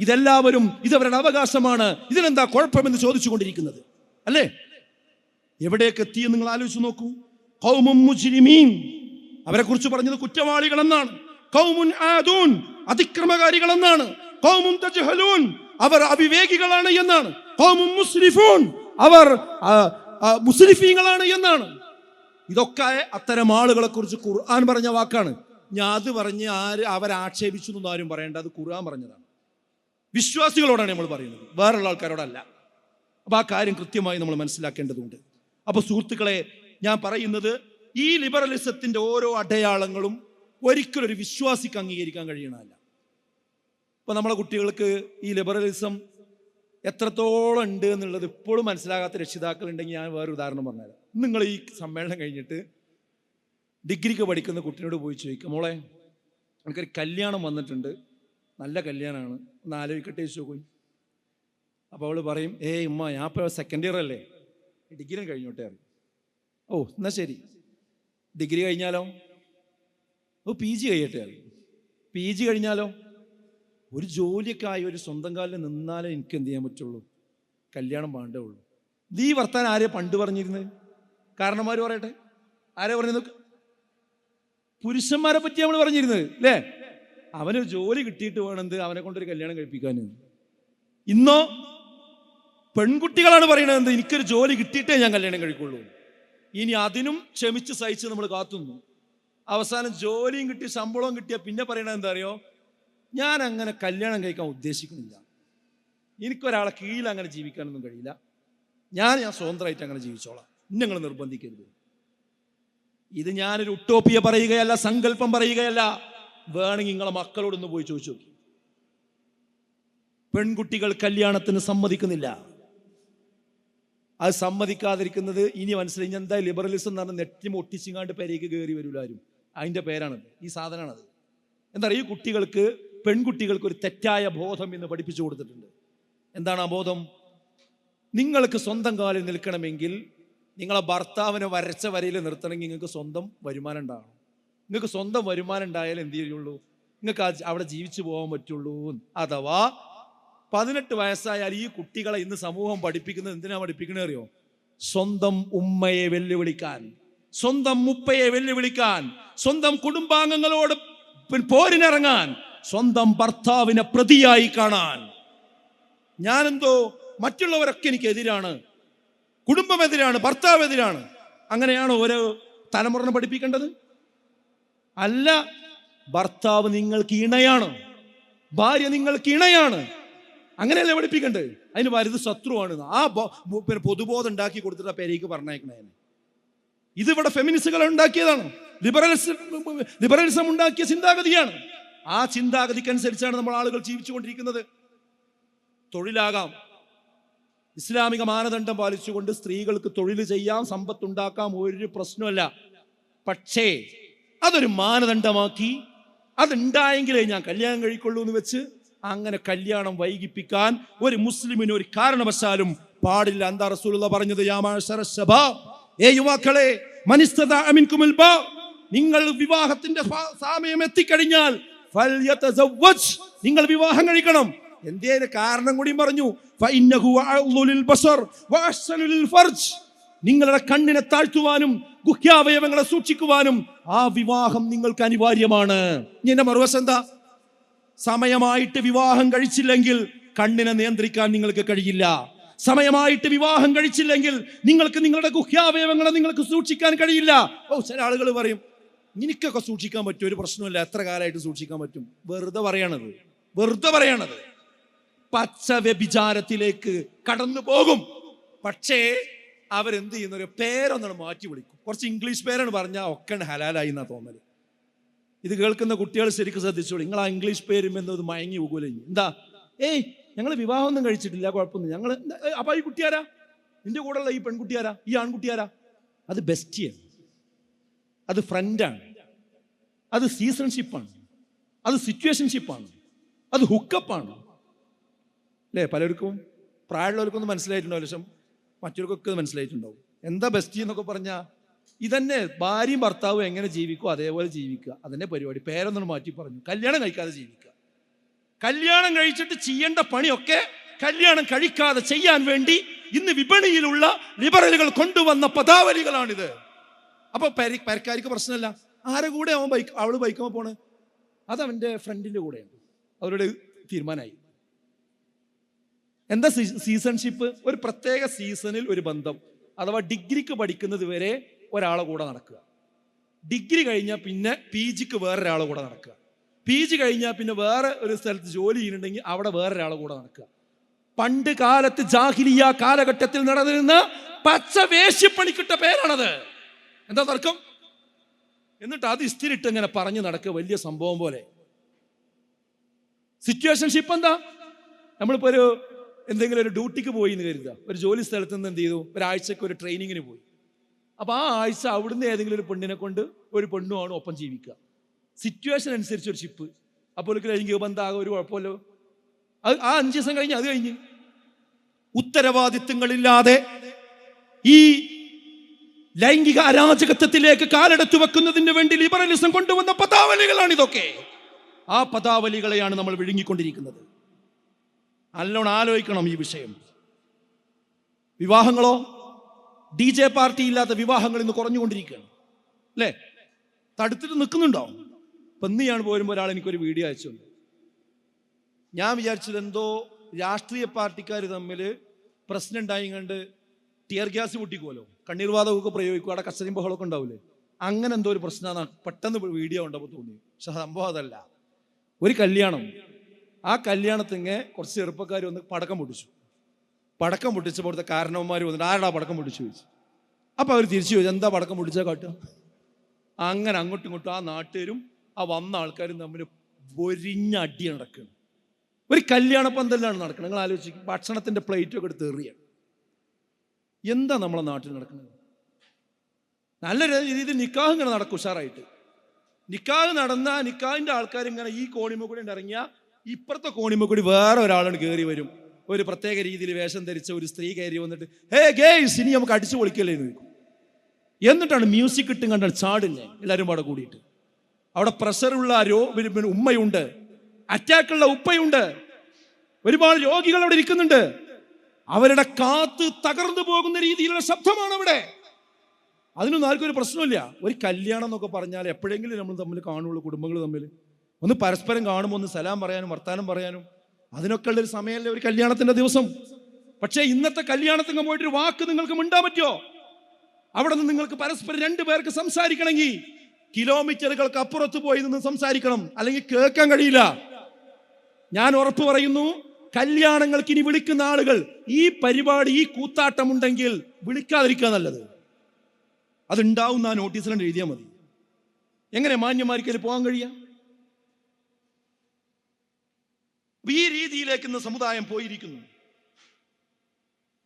ഇതെല്ലാവരും ഇതവരുടെ അവകാശമാണ്, ഇതിനെന്താ കുഴപ്പമെന്ന് ചോദിച്ചുകൊണ്ടിരിക്കുന്നത്, അല്ലേ? എവിടേക്ക് എത്തിയെന്ന് നിങ്ങൾ ആലോചിച്ച് നോക്കൂ. ഖൗമുൻ മുജ്രിമീൻ, അവരെ കുറിച്ച് പറഞ്ഞത് കുറ്റവാളികളെന്നാണ്. ഖൗമുൻ ആദൂൻ, അതിക്രമകാരികളെന്നാണ്. ഖൗമുൻ തജ്ഹലൂൻ, അവർ അവിവേകികളാണ് എന്നാണ്. ഖൗമുൻ മുസ്രിഫൂൻ, അവർ മുസ്രിഫീങ്ങളാണ് എന്നാണ്. ഇതൊക്കെ അത്തരം ആളുകളെ കുറിച്ച് ഖുർആൻ പറഞ്ഞ വാക്കാണ്. ഞാൻ അത് പറഞ്ഞ് അവരാക്ഷേപിച്ചു എന്നൊന്നും ആരും പറയേണ്ട, അത് ഖുർആൻ പറഞ്ഞതാണ്. വിശ്വാസികളോടാണ് നമ്മൾ പറയുന്നത്, വേറെയുള്ള ആൾക്കാരോടല്ല. അപ്പൊ ആ കാര്യം കൃത്യമായി നമ്മൾ മനസ്സിലാക്കേണ്ടതുണ്ട്. അപ്പൊ സുഹൃത്തുക്കളെ, ഞാൻ പറയുന്നത് ഈ ലിബറലിസത്തിന്റെ ഓരോ അടയാളങ്ങളും ഒരിക്കലും ഒരു വിശ്വാസിക്ക് അംഗീകരിക്കാൻ കഴിയണമല്ല. ഇപ്പൊ നമ്മളെ കുട്ടികൾക്ക് ഈ ലിബറലിസം എത്രത്തോളം ഉണ്ട് എന്നുള്ളത് ഇപ്പോഴും മനസ്സിലാകാത്ത രക്ഷിതാക്കൾ ഉണ്ടെങ്കിൽ ഞാൻ വേറൊരു ഉദാഹരണം പറഞ്ഞുതരാം. നിങ്ങൾ ഈ സമ്മേളനം കഴിഞ്ഞിട്ട് ഡിഗ്രിക്ക് പഠിക്കുന്ന കുട്ടിയോട് പോയി ചോദിക്കുക, മോളെ എനിക്കൊരു കല്യാണം വന്നിട്ടുണ്ട്, നല്ല കല്യാണമാണ്, ഒന്ന് ആലോചിക്കട്ടെ ചോദിക്കും. അപ്പോൾ അവൾ പറയും, ഉമ്മ ഞാൻ ഇപ്പോൾ സെക്കൻഡ് ഇയർ അല്ലേ, ഡിഗ്രി കഴിഞ്ഞോട്ടെ അറിയും. ഓ എന്നാ ശരി. ഡിഗ്രി കഴിഞ്ഞാലോ? PG കഴിയട്ടെ അറിയും. PG കഴിഞ്ഞാലോ? ഒരു ജോലിയൊക്കെ ആയി ഒരു സ്വന്തം കാലിൽ നിന്നാലേ എനിക്ക് എന്ത് ചെയ്യാൻ പറ്റുള്ളൂ, കല്യാണം വേണ്ടേ ഉള്ളൂ. ഈ വർത്താനം ആരെയാ പണ്ട് പറഞ്ഞിരുന്നത്? കാരണന്മാർ പറയട്ടെ, ആരാ പറഞ്ഞത്? പുരുഷന്മാരെ പറ്റി നമ്മൾ പറഞ്ഞിരുന്നത് അല്ലേ? അവനൊരു ജോലി കിട്ടിയിട്ട് വേണമെന്ത് അവനെ കൊണ്ടൊരു കല്യാണം കഴിപ്പിക്കാൻ. ഇന്നോ പെൺകുട്ടികളാണ് പറയണത്, എനിക്കൊരു ജോലി കിട്ടിയിട്ടേ ഞാൻ കല്യാണം കഴിക്കുള്ളൂ. ഇനി അതിനും ക്ഷമിച്ച് സഹിച്ച് നമ്മൾ കാത്തുന്നു. അവസാനം ജോലിയും കിട്ടി ശമ്പളവും കിട്ടിയ പിന്നെ പറയണത് എന്താ അറിയോ? ഞാൻ അങ്ങനെ കല്യാണം കഴിക്കാൻ ഉദ്ദേശിക്കുന്നില്ല, എനിക്കൊരാളെ കീഴിൽ അങ്ങനെ ജീവിക്കാനൊന്നും കഴിയില്ല, ഞാൻ സ്വതന്ത്രമായിട്ട് അങ്ങനെ ജീവിച്ചോളാം, നിങ്ങൾ നിർബന്ധിക്കരുത്. ഇത് ഞാനൊരു ഉട്ടോപ്പിയ പറയുകയല്ല, സങ്കല്പം പറയുകയല്ല. വേണമെങ്കിൽ നിങ്ങളെ മക്കളോടൊന്ന് പോയി ചോദിച്ചു നോക്കി. പെൺകുട്ടികൾ കല്യാണത്തിന് സമ്മതിക്കുന്നില്ല. അത് സമ്മതിക്കാതിരിക്കുന്നത് ഇനി മനസ്സിലായി എന്താ ലിബറലിസം എന്ന് പറഞ്ഞാൽ നെറ്റി ഒട്ടിച്ചിങ്ങാണ്ട് പേരേക്ക് കയറി വരൂല ആരും. അതിൻ്റെ പേരാണത്, ഈ സാധനമാണത്. എന്താ പറയുക, ഈ കുട്ടികൾക്ക്, പെൺകുട്ടികൾക്ക് ഒരു തെറ്റായ ബോധം ഇന്ന് പഠിപ്പിച്ചു കൊടുത്തിട്ടുണ്ട്. എന്താണ് ആ ബോധം? നിങ്ങൾക്ക് സ്വന്തം കാലിൽ നിൽക്കണമെങ്കിൽ നിങ്ങളെ ഭർത്താവിനെ വരച്ച വരയിൽ നിർത്തണമെങ്കിൽ നിങ്ങൾക്ക് സ്വന്തം വരുമാനം ഉണ്ടാകണം. നിങ്ങൾക്ക് സ്വന്തം വരുമാനം ഉണ്ടായാലും എന്ത് ചെയ്യുള്ളൂ, നിങ്ങൾക്ക് അവിടെ ജീവിച്ചു പോകാൻ പറ്റുള്ളൂ. അഥവാ 18 വയസ്സായാൽ ഈ കുട്ടികളെ ഇന്ന് സമൂഹം പഠിപ്പിക്കുന്നത് എന്തിനാ പഠിപ്പിക്കണേ അറിയോ? സ്വന്തം ഉമ്മയെ വെല്ലുവിളിക്കാൻ, സ്വന്തം മുപ്പയെ വെല്ലുവിളിക്കാൻ, സ്വന്തം കുടുംബാംഗങ്ങളോട് പോരിനിറങ്ങാൻ, സ്വന്തം ഭർത്താവിനെ പ്രതിയായി കാണാൻ. ഞാനെന്തോ മറ്റുള്ളവരൊക്കെ എനിക്ക് എതിരാണ്, കുടുംബം എതിരാണ്, ഭർത്താവ് എതിരാണ്. അങ്ങനെയാണോ ഓരോ തലമുറനെ പഠിപ്പിക്കേണ്ടത്? അല്ല, ഭർത്താവ് നിങ്ങൾക്ക് ഇണയാണ്, ഭാര്യ നിങ്ങൾക്ക് ഇണയാണ്, അങ്ങനെയല്ലേ പഠിപ്പിക്കേണ്ടത്? അതിന് വലുത് ശത്രുവാണ്. ആ പിന്നെ പൊതുബോധം ഉണ്ടാക്കി കൊടുത്തിട്ട് ആ പേരേക്ക് പറഞ്ഞേക്കണേ. ഇതിവിടെ ഫെമിനിസ്റ്റുകൾ ഉണ്ടാക്കിയതാണ്, ലിബറലിസം ഉണ്ടാക്കിയ ചിന്താഗതിയാണ്. ആ ചിന്താഗതിക്കനുസരിച്ചാണ് നമ്മൾ ആളുകൾ ജീവിച്ചുകൊണ്ടിരിക്കുന്നത്. തൊഴിലാകാം, ഇസ്ലാമിക മാനദണ്ഡം പാലിച്ചുകൊണ്ട് സ്ത്രീകൾക്ക് തൊഴിൽ ചെയ്യാം, സമ്പത്തുണ്ടാക്കാം, ഒരു പ്രശ്നമല്ല. പക്ഷേ അതൊരു മാനദണ്ഡമാക്കി അതുണ്ടായെങ്കിലേ ഞാൻ കല്യാണം കഴിക്കുള്ളൂ എന്ന് വെച്ച് അങ്ങനെ കല്യാണം വൈകിപ്പിക്കാൻ ഒരു മുസ്ലിമിന് ഒരു കാരണവശാലും പാടില്ല. എന്താ റസൂലുള്ളാഹി പറഞ്ഞത്? യാ മഅശറ ശബാബ്, ഏ യുവാക്കളെ, മനിസ്തദഅ മിൻകുമുൽ ബാ, നിങ്ങൾ വിവാഹത്തിന്റെ സമയം എത്തിക്കഴിഞ്ഞാൽ ഫൽയതസവ്വജ്, നിങ്ങൾ വിവാഹം കഴിക്കണം. എന്തേന് കാരണം കൂടി പറഞ്ഞു. ഫഇന്നഹു അഅ്ളു ലിൽ ബസർ വഅഹ്സനു ലിൽ ഫർജ്, നിങ്ങളുടെ കണ്ണിനെ താഴ്ത്തുവാനും ഗുഹ്യാവയവങ്ങളെ സൂക്ഷിക്കുവാനും ആ വിവാഹം നിങ്ങൾക്ക് അനിവാര്യമാണ്. ഇതിന്റെ മറുവശം എന്താ? സമയമായിട്ട് വിവാഹം കഴിച്ചില്ലെങ്കിൽ കണ്ണിനെ നിയന്ത്രിക്കാൻ നിങ്ങൾക്ക് കഴിയില്ല. സമയമായിട്ട് വിവാഹം കഴിച്ചില്ലെങ്കിൽ നിങ്ങൾക്ക് നിങ്ങളുടെ ഗുഹ്യാവയവങ്ങളെ നിങ്ങൾക്ക് സൂക്ഷിക്കാൻ കഴിയില്ല. ചില ആളുകൾ പറയും നിനക്കൊക്കെ സൂക്ഷിക്കാൻ പറ്റും, ഒരു പ്രശ്നമില്ല, എത്ര കാലമായിട്ട് സൂക്ഷിക്കാൻ പറ്റും. വെറുതെ പറയണത്. പച്ച വ്യഭിചാരത്തിലേക്ക് കടന്നു പോകും. പക്ഷേ അവരെന്ത് ചെയ്യുന്ന ഒരു പേരൊന്നാണ് മാറ്റി വിളിക്കും. കുറച്ച് ഇംഗ്ലീഷ് പേരാണ് പറഞ്ഞാൽ ഒക്കെ ഹലാലായി എന്നാ തോന്നല്. ഇത് കേൾക്കുന്ന കുട്ടികൾ ശരിക്കും ശ്രദ്ധിച്ചോളൂ. നിങ്ങൾ ആ ഇംഗ്ലീഷ് പേരും എന്നത് മയങ്ങി പോകൂല. എന്താ? ഏയ് ഞങ്ങൾ വിവാഹമൊന്നും കഴിച്ചിട്ടില്ല, കുഴപ്പമൊന്നും. ഞങ്ങൾ അപ്പൊ ഈ കുട്ടിയാരാ? നിന്റെ കൂടെയുള്ള ഈ പെൺകുട്ടിയാരാ? ഈ ആൺകുട്ടിയാരാ? അത് ബെസ്റ്റിയാണ്, അത് ഫ്രണ്ടാണ്, അത് സീസൺഷിപ്പാണ്, അത് സിറ്റുവേഷൻഷിപ്പാണ്, അത് ഹുക്കപ്പാണ്. അല്ലേ? പലർക്കും പ്രായമുള്ളവർക്കൊന്നും മനസ്സിലായിട്ടുണ്ടാവില്ല, പക്ഷെ മറ്റവർക്കൊക്കെ മനസ്സിലായിട്ടുണ്ടാവും. എന്താ ബെസ്റ്റി എന്നൊക്കെ പറഞ്ഞാൽ ഇതന്നെ ഭാര്യയും ഭർത്താവും എങ്ങനെ ജീവിക്കും അതേപോലെ ജീവിക്കുക, അതന്നെ പരിപാടി. പേരൊന്നും മാറ്റി പറഞ്ഞു. കല്യാണം കഴിക്കാതെ ജീവിക്കുക. കല്യാണം കഴിച്ചിട്ട് ചെയ്യേണ്ട പണിയൊക്കെ കല്യാണം കഴിക്കാതെ ചെയ്യാൻ വേണ്ടി ഇന്ന് വിപണിയിലുള്ള ലിബറലുകൾ കൊണ്ടുവന്ന പദാവലികളാണിത്. അപ്പൊ പെരക്കാർക്ക് പ്രശ്നമല്ല. ആരെ കൂടെ അവള് ബൈക്കുമ്പോൾ പോണ്? അത് അവന്റെ ഫ്രണ്ടിന്റെ കൂടെയാണ്. അവരുടെ തീരുമാനമായി. എന്താ സീസൺഷിപ്പ്? ഒരു പ്രത്യേക സീസണിൽ ഒരു ബന്ധം. അഥവാ ഡിഗ്രിക്ക് പഠിക്കുന്നത് വരെ ഒരാളെ കൂടെ നടക്കുക, ഡിഗ്രി കഴിഞ്ഞാൽ പിന്നെ PGക്ക് വേറൊരാളെ കൂടെ നടക്കുക, PG കഴിഞ്ഞാൽ പിന്നെ വേറെ ഒരു സ്ഥലത്ത് ജോലി ചെയ്യുന്നുണ്ടെങ്കിൽ അവിടെ വേറൊരാളെ കൂടെ നടക്കുക. പണ്ട് കാലത്ത് ജാഹിലിയ കാലഘട്ടത്തിൽ നടന്നിരുന്ന പച്ച വേശ്യപ്പണിക്കിട്ട പേരാണത്. എന്താ തർക്കം? എന്നിട്ട് അത് ഇസ്തിരിട്ട് ഇങ്ങനെ പറഞ്ഞു നടക്കുക, വലിയ സംഭവം പോലെ. സിറ്റുവേഷൻഷിപ്പ് എന്താ? നമ്മളിപ്പോ എന്തെങ്കിലും ഒരു ഡ്യൂട്ടിക്ക് പോയി എന്ന് കരുതുക. ഒരു ജോലി സ്ഥലത്ത് നിന്ന് എന്ത് ചെയ്തു, ഒരാഴ്ചക്ക് ഒരു ട്രെയിനിങ്ങിന് പോയി. അപ്പൊ ആ ആഴ്ച അവിടുന്ന് ഏതെങ്കിലും ഒരു പെണ്ണിനെ കൊണ്ട് ഒരു പെണ്ണുമാണ് ഒപ്പം ജീവിക്കുക. സിറ്റുവേഷൻ അനുസരിച്ച് ഒരു ഷിപ്പ്. അപ്പോൾ എനിക്ക് ബന്ധാകെ ഒരു കുഴപ്പമല്ലോ. ആ 5 ദിവസം കഴിഞ്ഞ് അത് കഴിഞ്ഞ് ഉത്തരവാദിത്വങ്ങളില്ലാതെ ഈ ലൈംഗിക അരാജകത്വത്തിലേക്ക് കാലെടുത്തു വെക്കുന്നതിന് വേണ്ടി ലിബറലിസം കൊണ്ടുവന്ന പദാവലികളാണ് ഇതൊക്കെ. ആ പദാവലികളെയാണ് നമ്മൾ വിഴുങ്ങിക്കൊണ്ടിരിക്കുന്നത്. നല്ലോണം ആലോചിക്കണം ഈ വിഷയം. വിവാഹങ്ങളോ DJ പാർട്ടി ഇല്ലാത്ത വിവാഹങ്ങൾ ഇന്ന് കുറഞ്ഞുകൊണ്ടിരിക്കുകയാണ്, അല്ലേ? തടുത്തിട്ട് നിൽക്കുന്നുണ്ടോ? ഇപ്പം ഇന്ന് പോരുമ്പോൾ ഒരാൾ എനിക്കൊരു വീഡിയോ അയച്ചുണ്ട്. ഞാൻ വിചാരിച്ചത് എന്തോ രാഷ്ട്രീയ പാർട്ടിക്കാർ തമ്മിൽ പ്രശ്നം ഉണ്ടായി കണ്ട് ടിയർ ഗ്യാസ് പൊട്ടിക്കുമല്ലോ, കണ്ണീർവാതകമൊക്കെ പ്രയോഗിക്കും, അവിടെ കച്ചറിയും ബഹളമൊക്കെ ഉണ്ടാവില്ലേ, അങ്ങനെ എന്തോ ഒരു പ്രശ്നമാണ് പെട്ടെന്ന് വീഡിയോ ഉണ്ടപ്പോൾ തോന്നി. പക്ഷെ സംഭവം അതല്ല. ഒരു കല്യാണം, ആ കല്യാണത്തിങ്ങ കുറച്ച് ചെറുപ്പക്കാർ വന്ന് പടക്കം പൊട്ടിച്ചു. പടക്കം പൊട്ടിച്ചപ്പോൾ അവിടുത്തെ കാരണവന്മാർ വന്നിട്ട് ആരാടാ പടക്കം പൊട്ടിച്ചു ചോദിച്ചു. അപ്പം അവർ തിരിച്ചു ചോദിച്ചു, എന്താ പടക്കം പൊട്ടിച്ചാൽ കാട്ടുക? അങ്ങനെ അങ്ങോട്ടും ഇങ്ങോട്ടും ആ നാട്ടുകാരും ആ വന്ന ആൾക്കാരും തമ്മിൽ പൊരിഞ്ഞ അടി നടക്കുകയാണ്. ഒരു കല്യാണ പന്തലിലാണ് നടക്കുന്നത്. നിങ്ങൾ ആലോചിക്കും, ഭക്ഷണത്തിൻ്റെ പ്ലേറ്റൊക്കെ എടുത്ത് എറിയാണ്. എന്താ നമ്മളെ നാട്ടിൽ നടക്കുന്നത്? നല്ല രീതിയിൽ നിക്കാഹ് ഇങ്ങനെ നടക്കും ഉഷാറായിട്ട്. നിക്കാഹ് നടന്ന നിക്കാഹിൻ്റെ ആൾക്കാരിങ്ങനെ ഈ കോണിമ കൂടി ഇറങ്ങിയാൽ ഇപ്പുറത്തെ കോണിമ കൂടി വേറെ ഒരാളാണ് കയറി വരും. ഒരു പ്രത്യേക രീതിയിൽ വേഷം ധരിച്ച ഒരു സ്ത്രീ കയറി വന്നിട്ട് ഹേ ഗേയ്സ് ഇനി നമുക്ക് അടിച്ചു പൊളിക്കല്ലേ എന്ന് ചോദിക്കും. എന്നിട്ടാണ് മ്യൂസിക് ഇട്ടും കണ്ടാൽ ചാടില്ലേ എല്ലാവരും പാടെ കൂടിയിട്ട്. അവിടെ പ്രഷറുള്ള ഉമ്മയുണ്ട്, അറ്റാക്കുള്ള ഉപ്പയുണ്ട്, ഒരുപാട് രോഗികൾ അവിടെ ഇരിക്കുന്നുണ്ട്. അവരുടെ കാത്ത് തകർന്നു പോകുന്ന രീതിയിലുള്ള ശബ്ദമാണ് അവിടെ. അതിനൊന്നും ആർക്കും ഒരു പ്രശ്നമില്ല. ഒരു കല്യാണം എന്നൊക്കെ പറഞ്ഞാൽ എപ്പോഴെങ്കിലും നമ്മൾ തമ്മിൽ കാണുള്ളൂ, കുടുംബങ്ങൾ തമ്മിൽ ഒന്ന് പരസ്പരം കാണുമ്പോൾ ഒന്ന് സലാം പറയാനും വർത്താനം പറയാനും അതിനൊക്കെ ഉള്ളൊരു സമയമല്ലേ ഒരു കല്യാണത്തിന്റെ ദിവസം. പക്ഷേ ഇന്നത്തെ കല്യാണത്തിന് പോയിട്ടൊരു വാക്ക് നിങ്ങൾക്ക് മിണ്ടാൻ പറ്റുമോ? അവിടെ നിന്ന് നിങ്ങൾക്ക് പരസ്പരം 2 പേർക്ക് സംസാരിക്കണമെങ്കിൽ കിലോമീറ്ററുകൾക്ക് അപ്പുറത്ത് പോയി നിന്ന് സംസാരിക്കണം, അല്ലെങ്കിൽ കേൾക്കാൻ കഴിയില്ല. ഞാൻ ഉറപ്പ് പറയുന്നു, കല്യാണങ്ങൾക്ക് ഇനി വിളിക്കുന്ന ആളുകൾ ഈ പരിപാടി, ഈ കൂത്താട്ടമുണ്ടെങ്കിൽ വിളിക്കാതിരിക്കുക നല്ലത്. അതുണ്ടാവുന്ന ആ നോട്ടീസിലാണ് എഴുതിയാൽ മതി. എങ്ങനെ മാന്യന്മാർക്ക് പോകാൻ കഴിയാം? ഈ രീതിയിലേക്ക് ഇന്ന് സമുദായം പോയിരിക്കുന്നു.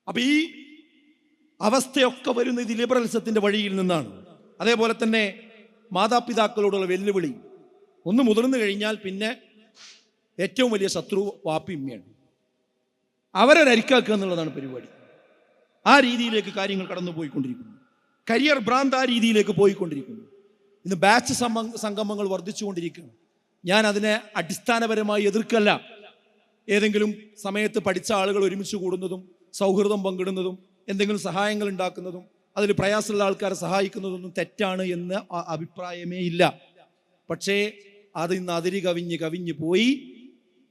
അപ്പൊ ഈ അവസ്ഥയൊക്കെ വരുന്നത് ഈ ലിബറലിസത്തിന്റെ വഴിയിൽ നിന്നാണ്. അതേപോലെ തന്നെ മാതാപിതാക്കളോടുള്ള വെല്ലുവിളി. ഒന്ന് മുതിർന്നു കഴിഞ്ഞാൽ പിന്നെ ഏറ്റവും വലിയ ശത്രു വാപ്പിമ്മയാണ്. അവരെ അരിക്കാക്കുക എന്നുള്ളതാണ് പരിപാടി. ആ രീതിയിലേക്ക് കാര്യങ്ങൾ കടന്നു പോയിക്കൊണ്ടിരിക്കുന്നു. കരിയർ ഭ്രാന്ത് ആ രീതിയിലേക്ക് പോയിക്കൊണ്ടിരിക്കുന്നു. ഇന്ന് ബാച്ച് സംഗമങ്ങൾ വർദ്ധിച്ചുകൊണ്ടിരിക്കുന്നു. ഞാൻ അതിനെ അടിസ്ഥാനപരമായി എതിർക്കല്ല. ഏതെങ്കിലും സമയത്ത് പഠിച്ച ആളുകൾ ഒരുമിച്ച് കൂടുന്നതും സൗഹൃദം പങ്കിടുന്നതും എന്തെങ്കിലും സഹായങ്ങൾ ഉണ്ടാക്കുന്നതും അതിൽ പ്രയാസമുള്ള ആൾക്കാരെ സഹായിക്കുന്നതൊന്നും തെറ്റാണ് എന്ന് അഭിപ്രായമേ ഇല്ല. പക്ഷേ അത് ഇന്ന് അതിരി കവിഞ്ഞ് പോയി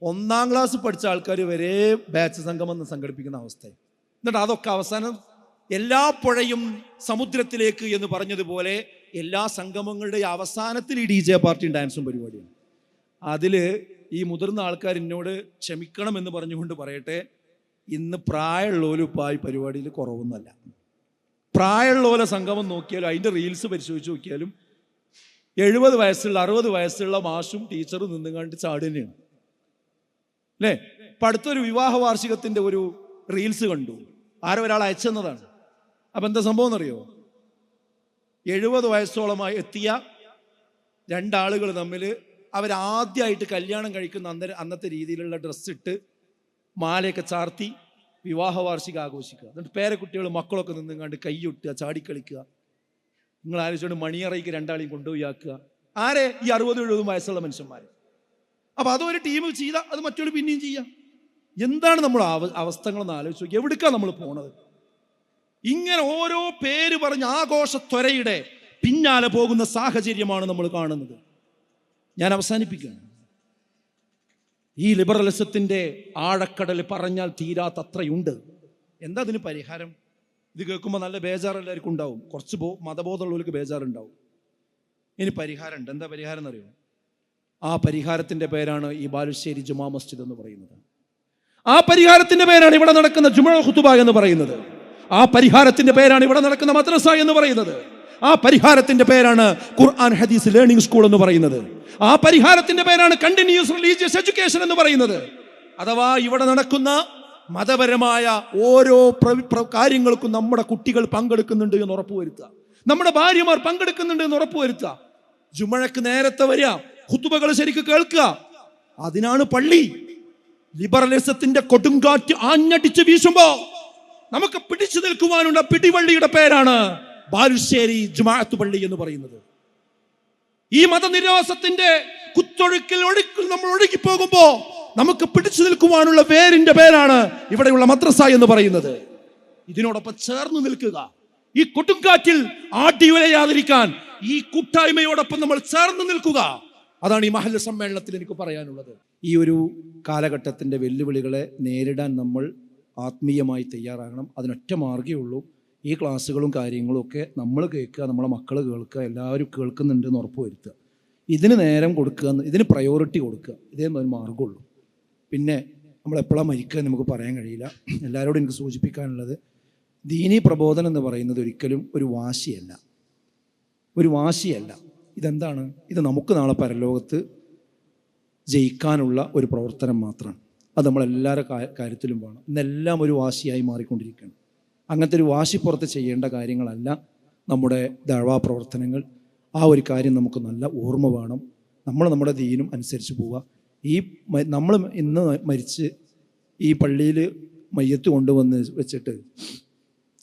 1-ാം ക്ലാസ് പഠിച്ച ആൾക്കാർ വരെ ബാച്ച് സംഗമം സംഘടിപ്പിക്കുന്ന അവസ്ഥ. എന്നിട്ട് അതൊക്കെ അവസാനം എല്ലാ പുഴയും സമുദ്രത്തിലേക്ക് എന്ന് പറഞ്ഞതുപോലെ എല്ലാ സംഗമങ്ങളുടെ അവസാനത്തിൽ ഈ DJ പാർട്ടിയും ഡാൻസും പരിപാടിയാണ്. അതിൽ ഈ മുതിർന്ന ആൾക്കാർ എന്നോട് ക്ഷമിക്കണം എന്ന് പറഞ്ഞുകൊണ്ട് പറയട്ടെ, ഇന്ന് പ്രായമുള്ളവരും ഇപ്പോൾ ഈ പരിപാടിയിൽ കുറവൊന്നുമല്ല. പ്രായമുള്ളവരെ സംഗമം നോക്കിയാലും അതിൻ്റെ റീൽസ് പരിശോധിച്ച് നോക്കിയാലും 70 വയസ്സുള്ള 60 വയസ്സുള്ള മാഷും ടീച്ചറും നിന്നുകൊണ്ട് ചാട് തന്നെയാണ് അല്ലേ? ഇപ്പം അടുത്തൊരു വിവാഹ വാർഷികത്തിൻ്റെ ഒരു റീൽസ് കണ്ടു. ആരോ ഒരാൾ അയച്ചെന്നതാണ്. അപ്പം എന്താ സംഭവം എന്നറിയോ? 70 വയസ്സോളമായി എത്തിയ രണ്ടാളുകൾ തമ്മിൽ അവരാദ്യമായിട്ട് കല്യാണം കഴിക്കുന്ന അന്നത്തെ രീതിയിലുള്ള ഡ്രസ്സിട്ട് മാലയൊക്കെ ചാർത്തി വിവാഹ വാർഷികം ആഘോഷിക്കുക. എന്നിട്ട് പേരക്കുട്ടികൾ മക്കളൊക്കെ നിന്നുകൊണ്ട് കൈയൊട്ടുക, ചാടിക്കളിക്കുക. നിങ്ങൾ ആലോചിച്ചോണ്ട് മണിയറയ്ക്ക് രണ്ടാളെയും കൊണ്ടുപോയി ആക്കുക. ആരെ? ഈ 60-70 വയസ്സുള്ള മനുഷ്യന്മാരെ. അപ്പം അതൊരു ടീം ചെയ്താൽ അത് മറ്റൊരു പിന്നെയും ചെയ്യാം. എന്താണ് നമ്മൾ അവസ്ഥകളെന്ന് ആലോചിച്ച് നോക്കി. എവിടേക്കാണ് നമ്മൾ പോണത്? ഇങ്ങനെ ഓരോ പേര് പറഞ്ഞ് ആഘോഷത്വരയുടെ പിന്നാലെ പോകുന്ന സാഹചര്യമാണ് നമ്മൾ കാണുന്നത്. ഞാൻ അവസാനിപ്പിക്കുകയാണ്. ഈ ലിബറലിസത്തിൻ്റെ ആഴക്കടൽ പറഞ്ഞാൽ തീരാത്തത്രയുണ്ട്. എന്താ അതിന് പരിഹാരം? ഇത് കേൾക്കുമ്പോൾ നല്ല ബേജാർ എല്ലാവർക്കും ഉണ്ടാവും. കുറച്ച് മതബോധമുള്ളവർക്ക് ബേജാറുണ്ടാവും. ഇനി പരിഹാരമുണ്ട്. എന്താ പരിഹാരം എന്നറിയോ? ആ പരിഹാരത്തിൻ്റെ പേരാണ് ഈ ബാലുശ്ശേരി ജുമാ മസ്ജിദ് എന്ന് പറയുന്നത്. ആ പരിഹാരത്തിൻ്റെ പേരാണ് ഇവിടെ നടക്കുന്ന ജുമുഅ ഖുതുബ എന്ന് പറയുന്നത്. ആ പരിഹാരത്തിൻ്റെ പേരാണ് ഇവിടെ നടക്കുന്ന മദ്രസ എന്ന് പറയുന്നത്. ആ പരിഹാരത്തിൻ്റെ പേരാണ് ഖുർആൻ ഹദീസ് ലേണിംഗ് സ്കൂൾ എന്ന് പറയുന്നത്. ആ പരിഹാരത്തിൻ്റെ പേരാണ് കണ്ടിന്യൂസ് റിലീജിയസ് എഡ്യൂക്കേഷൻ എന്ന് പറയുന്നത്. അഥവാ ഇവിടെ നടക്കുന്ന മതപരമായ ഓരോ കാര്യങ്ങൾക്കും നമ്മുടെ കുട്ടികൾ പങ്കെടുക്കുന്നുണ്ട് എന്ന് ഉറപ്പുവരുത്തുക. നമ്മുടെ ഭാര്യമാർ പങ്കെടുക്കുന്നുണ്ട് എന്ന് ഉറപ്പുവരുത്തുക. ജുമുഅക്ക് നേരത്തെ വരിക, ഖുതുബകൾ ശരിക്ക് കേൾക്കുക. അതിനാണ് പള്ളി. ലിബറലിസത്തിന്റെ കൊടുങ്കാറ്റ് ആഞ്ഞടിച്ച് വീശുമ്പോ നമുക്ക് പിടിച്ചു നിൽക്കുവാനുള്ള പിടിവള്ളിയുടെ പേരാണ് ബാലുശ്ശേരി ജുമാഅത്ത് പള്ളി എന്ന് പറയുന്നത്. ഈ മതനിരാസത്തിന്റെ കുത്തൊഴുക്കിൽ നമ്മൾ ഒഴുകിപ്പോകുമ്പോ നമുക്ക് പിടിച്ചു നിൽക്കുവാനുള്ള വേരിന്റെ പേരാണ് ഇവിടെയുള്ള മദ്രസ എന്ന് പറയുന്നത്. ഇതിനോടൊപ്പം ചേർന്ന് നിൽക്കുക. ഈ കൊടുങ്കാറ്റിൽ ആടിയുലയാതിരിക്കാൻ ഈ കൂട്ടായ്മയോടൊപ്പം നമ്മൾ ചേർന്ന് നിൽക്കുക. അതാണ് ഈ മഹല്ല് സമ്മേളനത്തിൽ എനിക്ക് പറയാനുള്ളത്. ഈ ഒരു കാലഘട്ടത്തിൻ്റെ വെല്ലുവിളികളെ നേരിടാൻ നമ്മൾ ആത്മീയമായി തയ്യാറാകണം. അതിനൊറ്റ മാർഗ്ഗമേ ഉള്ളൂ. ഈ ക്ലാസ്സുകളും കാര്യങ്ങളും ഒക്കെ നമ്മൾ കേൾക്കുക, നമ്മളെ മക്കൾ കേൾക്കുക, എല്ലാവരും കേൾക്കുന്നുണ്ടെന്ന് ഉറപ്പ് വരുത്തുക. ഇതിന് നേരം കൊടുക്കുക, ഇതിന് പ്രയോറിറ്റി കൊടുക്കുക. ഇതേ ഒരു മാർഗ്ഗമുള്ളൂ. പിന്നെ നമ്മളെപ്പോഴാണ് മരിക്കുക നമുക്ക് പറയാൻ കഴിയില്ല. എല്ലാവരോടും എനിക്ക് സൂചിപ്പിക്കാനുള്ളത്, ദീനീ പ്രബോധനം എന്ന് പറയുന്നത് ഒരിക്കലും ഒരു വാശിയല്ല. ഇതെന്താണ്? ഇത് നമുക്ക് നാളെ പരലോകത്ത് ജയിക്കാനുള്ള ഒരു പ്രവർത്തനം മാത്രമാണ്. അത് നമ്മളെല്ലാവരുടെ കാര്യത്തിലും വേണം. ഇന്നെല്ലാം ഒരു വാശിയായി മാറിക്കൊണ്ടിരിക്കുകയാണ്. അങ്ങനത്തെ ഒരു വാശിപ്പുറത്ത് ചെയ്യേണ്ട കാര്യങ്ങളല്ല നമ്മുടെ ദഅ്വാ പ്രവർത്തനങ്ങൾ. ആ ഒരു കാര്യം നമുക്ക് നല്ല ഓർമ്മ വേണം. നമ്മുടെ ദീനും അനുസരിച്ച് പോവുക. നമ്മൾ ഇന്ന് മരിച്ച് ഈ പള്ളിയിൽ മയ്യത്ത് കൊണ്ടുവന്ന് വെച്ചിട്ട്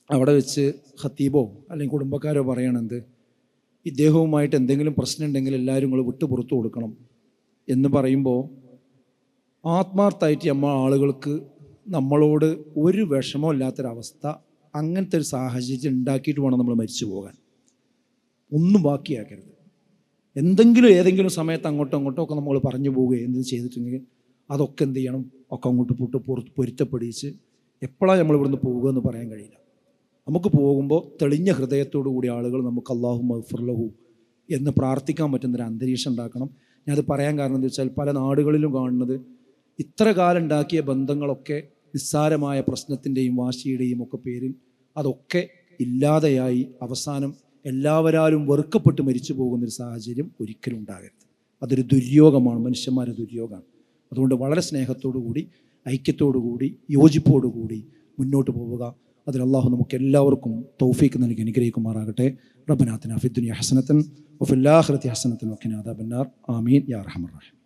അവിടെ വെച്ച് ഖത്തീബോ അല്ലെങ്കിൽ കുടുംബക്കാരോ പറയണത് ഇദ്ദേഹവുമായിട്ട് എന്തെങ്കിലും പ്രശ്നം ഉണ്ടെങ്കിൽ എല്ലാവരും നിങ്ങൾ വിട്ടു പുറത്തു കൊടുക്കണം എന്ന് പറയുമ്പോൾ ആത്മാർത്ഥമായിട്ട് ആളുകൾക്ക് നമ്മളോട് ഒരു വിഷമവും ഇല്ലാത്തൊരവസ്ഥ, അങ്ങനത്തെ ഒരു സാഹചര്യം ഉണ്ടാക്കിയിട്ട് വേണം നമ്മൾ മരിച്ചു പോകാൻ. ഒന്നും ബാക്കിയാക്കരുത്. ഏതെങ്കിലും സമയത്ത് അങ്ങോട്ടോ ഒക്കെ നമ്മൾ പറഞ്ഞു പോവുകയോ എന്തെങ്കിലും ചെയ്തിട്ടുണ്ടെങ്കിൽ അതൊക്കെ എന്ത് ചെയ്യണം? ഒക്കെ അങ്ങോട്ട് പൊരുത്തപ്പെടിച്ച് എപ്പോഴാണ് നമ്മൾ ഇവിടുന്ന് പോവുക എന്ന് പറയാൻ കഴിയില്ല. നമുക്ക് പോകുമ്പോൾ തെളിഞ്ഞ ഹൃദയത്തോടു കൂടി ആളുകൾ നമുക്ക് അല്ലാഹു മഗ്ഫിർ ലഹു എന്ന് പ്രാർത്ഥിക്കാൻ പറ്റുന്നൊരു അന്തരീക്ഷം ഉണ്ടാക്കണം. ഞാനത് പറയാൻ കാരണം എന്താ വെച്ചാൽ പല നാടുകളിലും കാണുന്നത് ഇത്ര കാലം ഉണ്ടാക്കിയ ബന്ധങ്ങളൊക്കെ നിസ്സാരമായ പ്രശ്നത്തിൻ്റെയും വാശിയുടെയും ഒക്കെ പേരിൽ അതൊക്കെ ഇല്ലാതെയായി അവസാനം എല്ലാവരാലും വെറുക്കപ്പെട്ട് മരിച്ചു പോകുന്നൊരു സാഹചര്യം ഒരിക്കലും ഉണ്ടാകരുത്. അതൊരു ദുര്യോഗമാണ്, മനുഷ്യന്മാരുടെ ദുര്യോഗമാണ്. അതുകൊണ്ട് വളരെ സ്നേഹത്തോടു കൂടി, ഐക്യത്തോടു കൂടി, യോജിപ്പോടു കൂടി മുന്നോട്ട് പോവുക. അതിൽ അള്ളാഹു നമുക്ക് എല്ലാവർക്കും തൗഫീക്ക് നൽകി അനുഗ്രഹിക്കുമാറാകട്ടെ. റബ്ബനാ ആതിനാ ഫിദ്ദുനിയ ഹസനത്തൻ വഫിൽ ആഖിറതി ഹസനത്തൻ വഖിനാ അദാബന്നാർ. ആമീൻ യാ അർഹമർ റഹീം.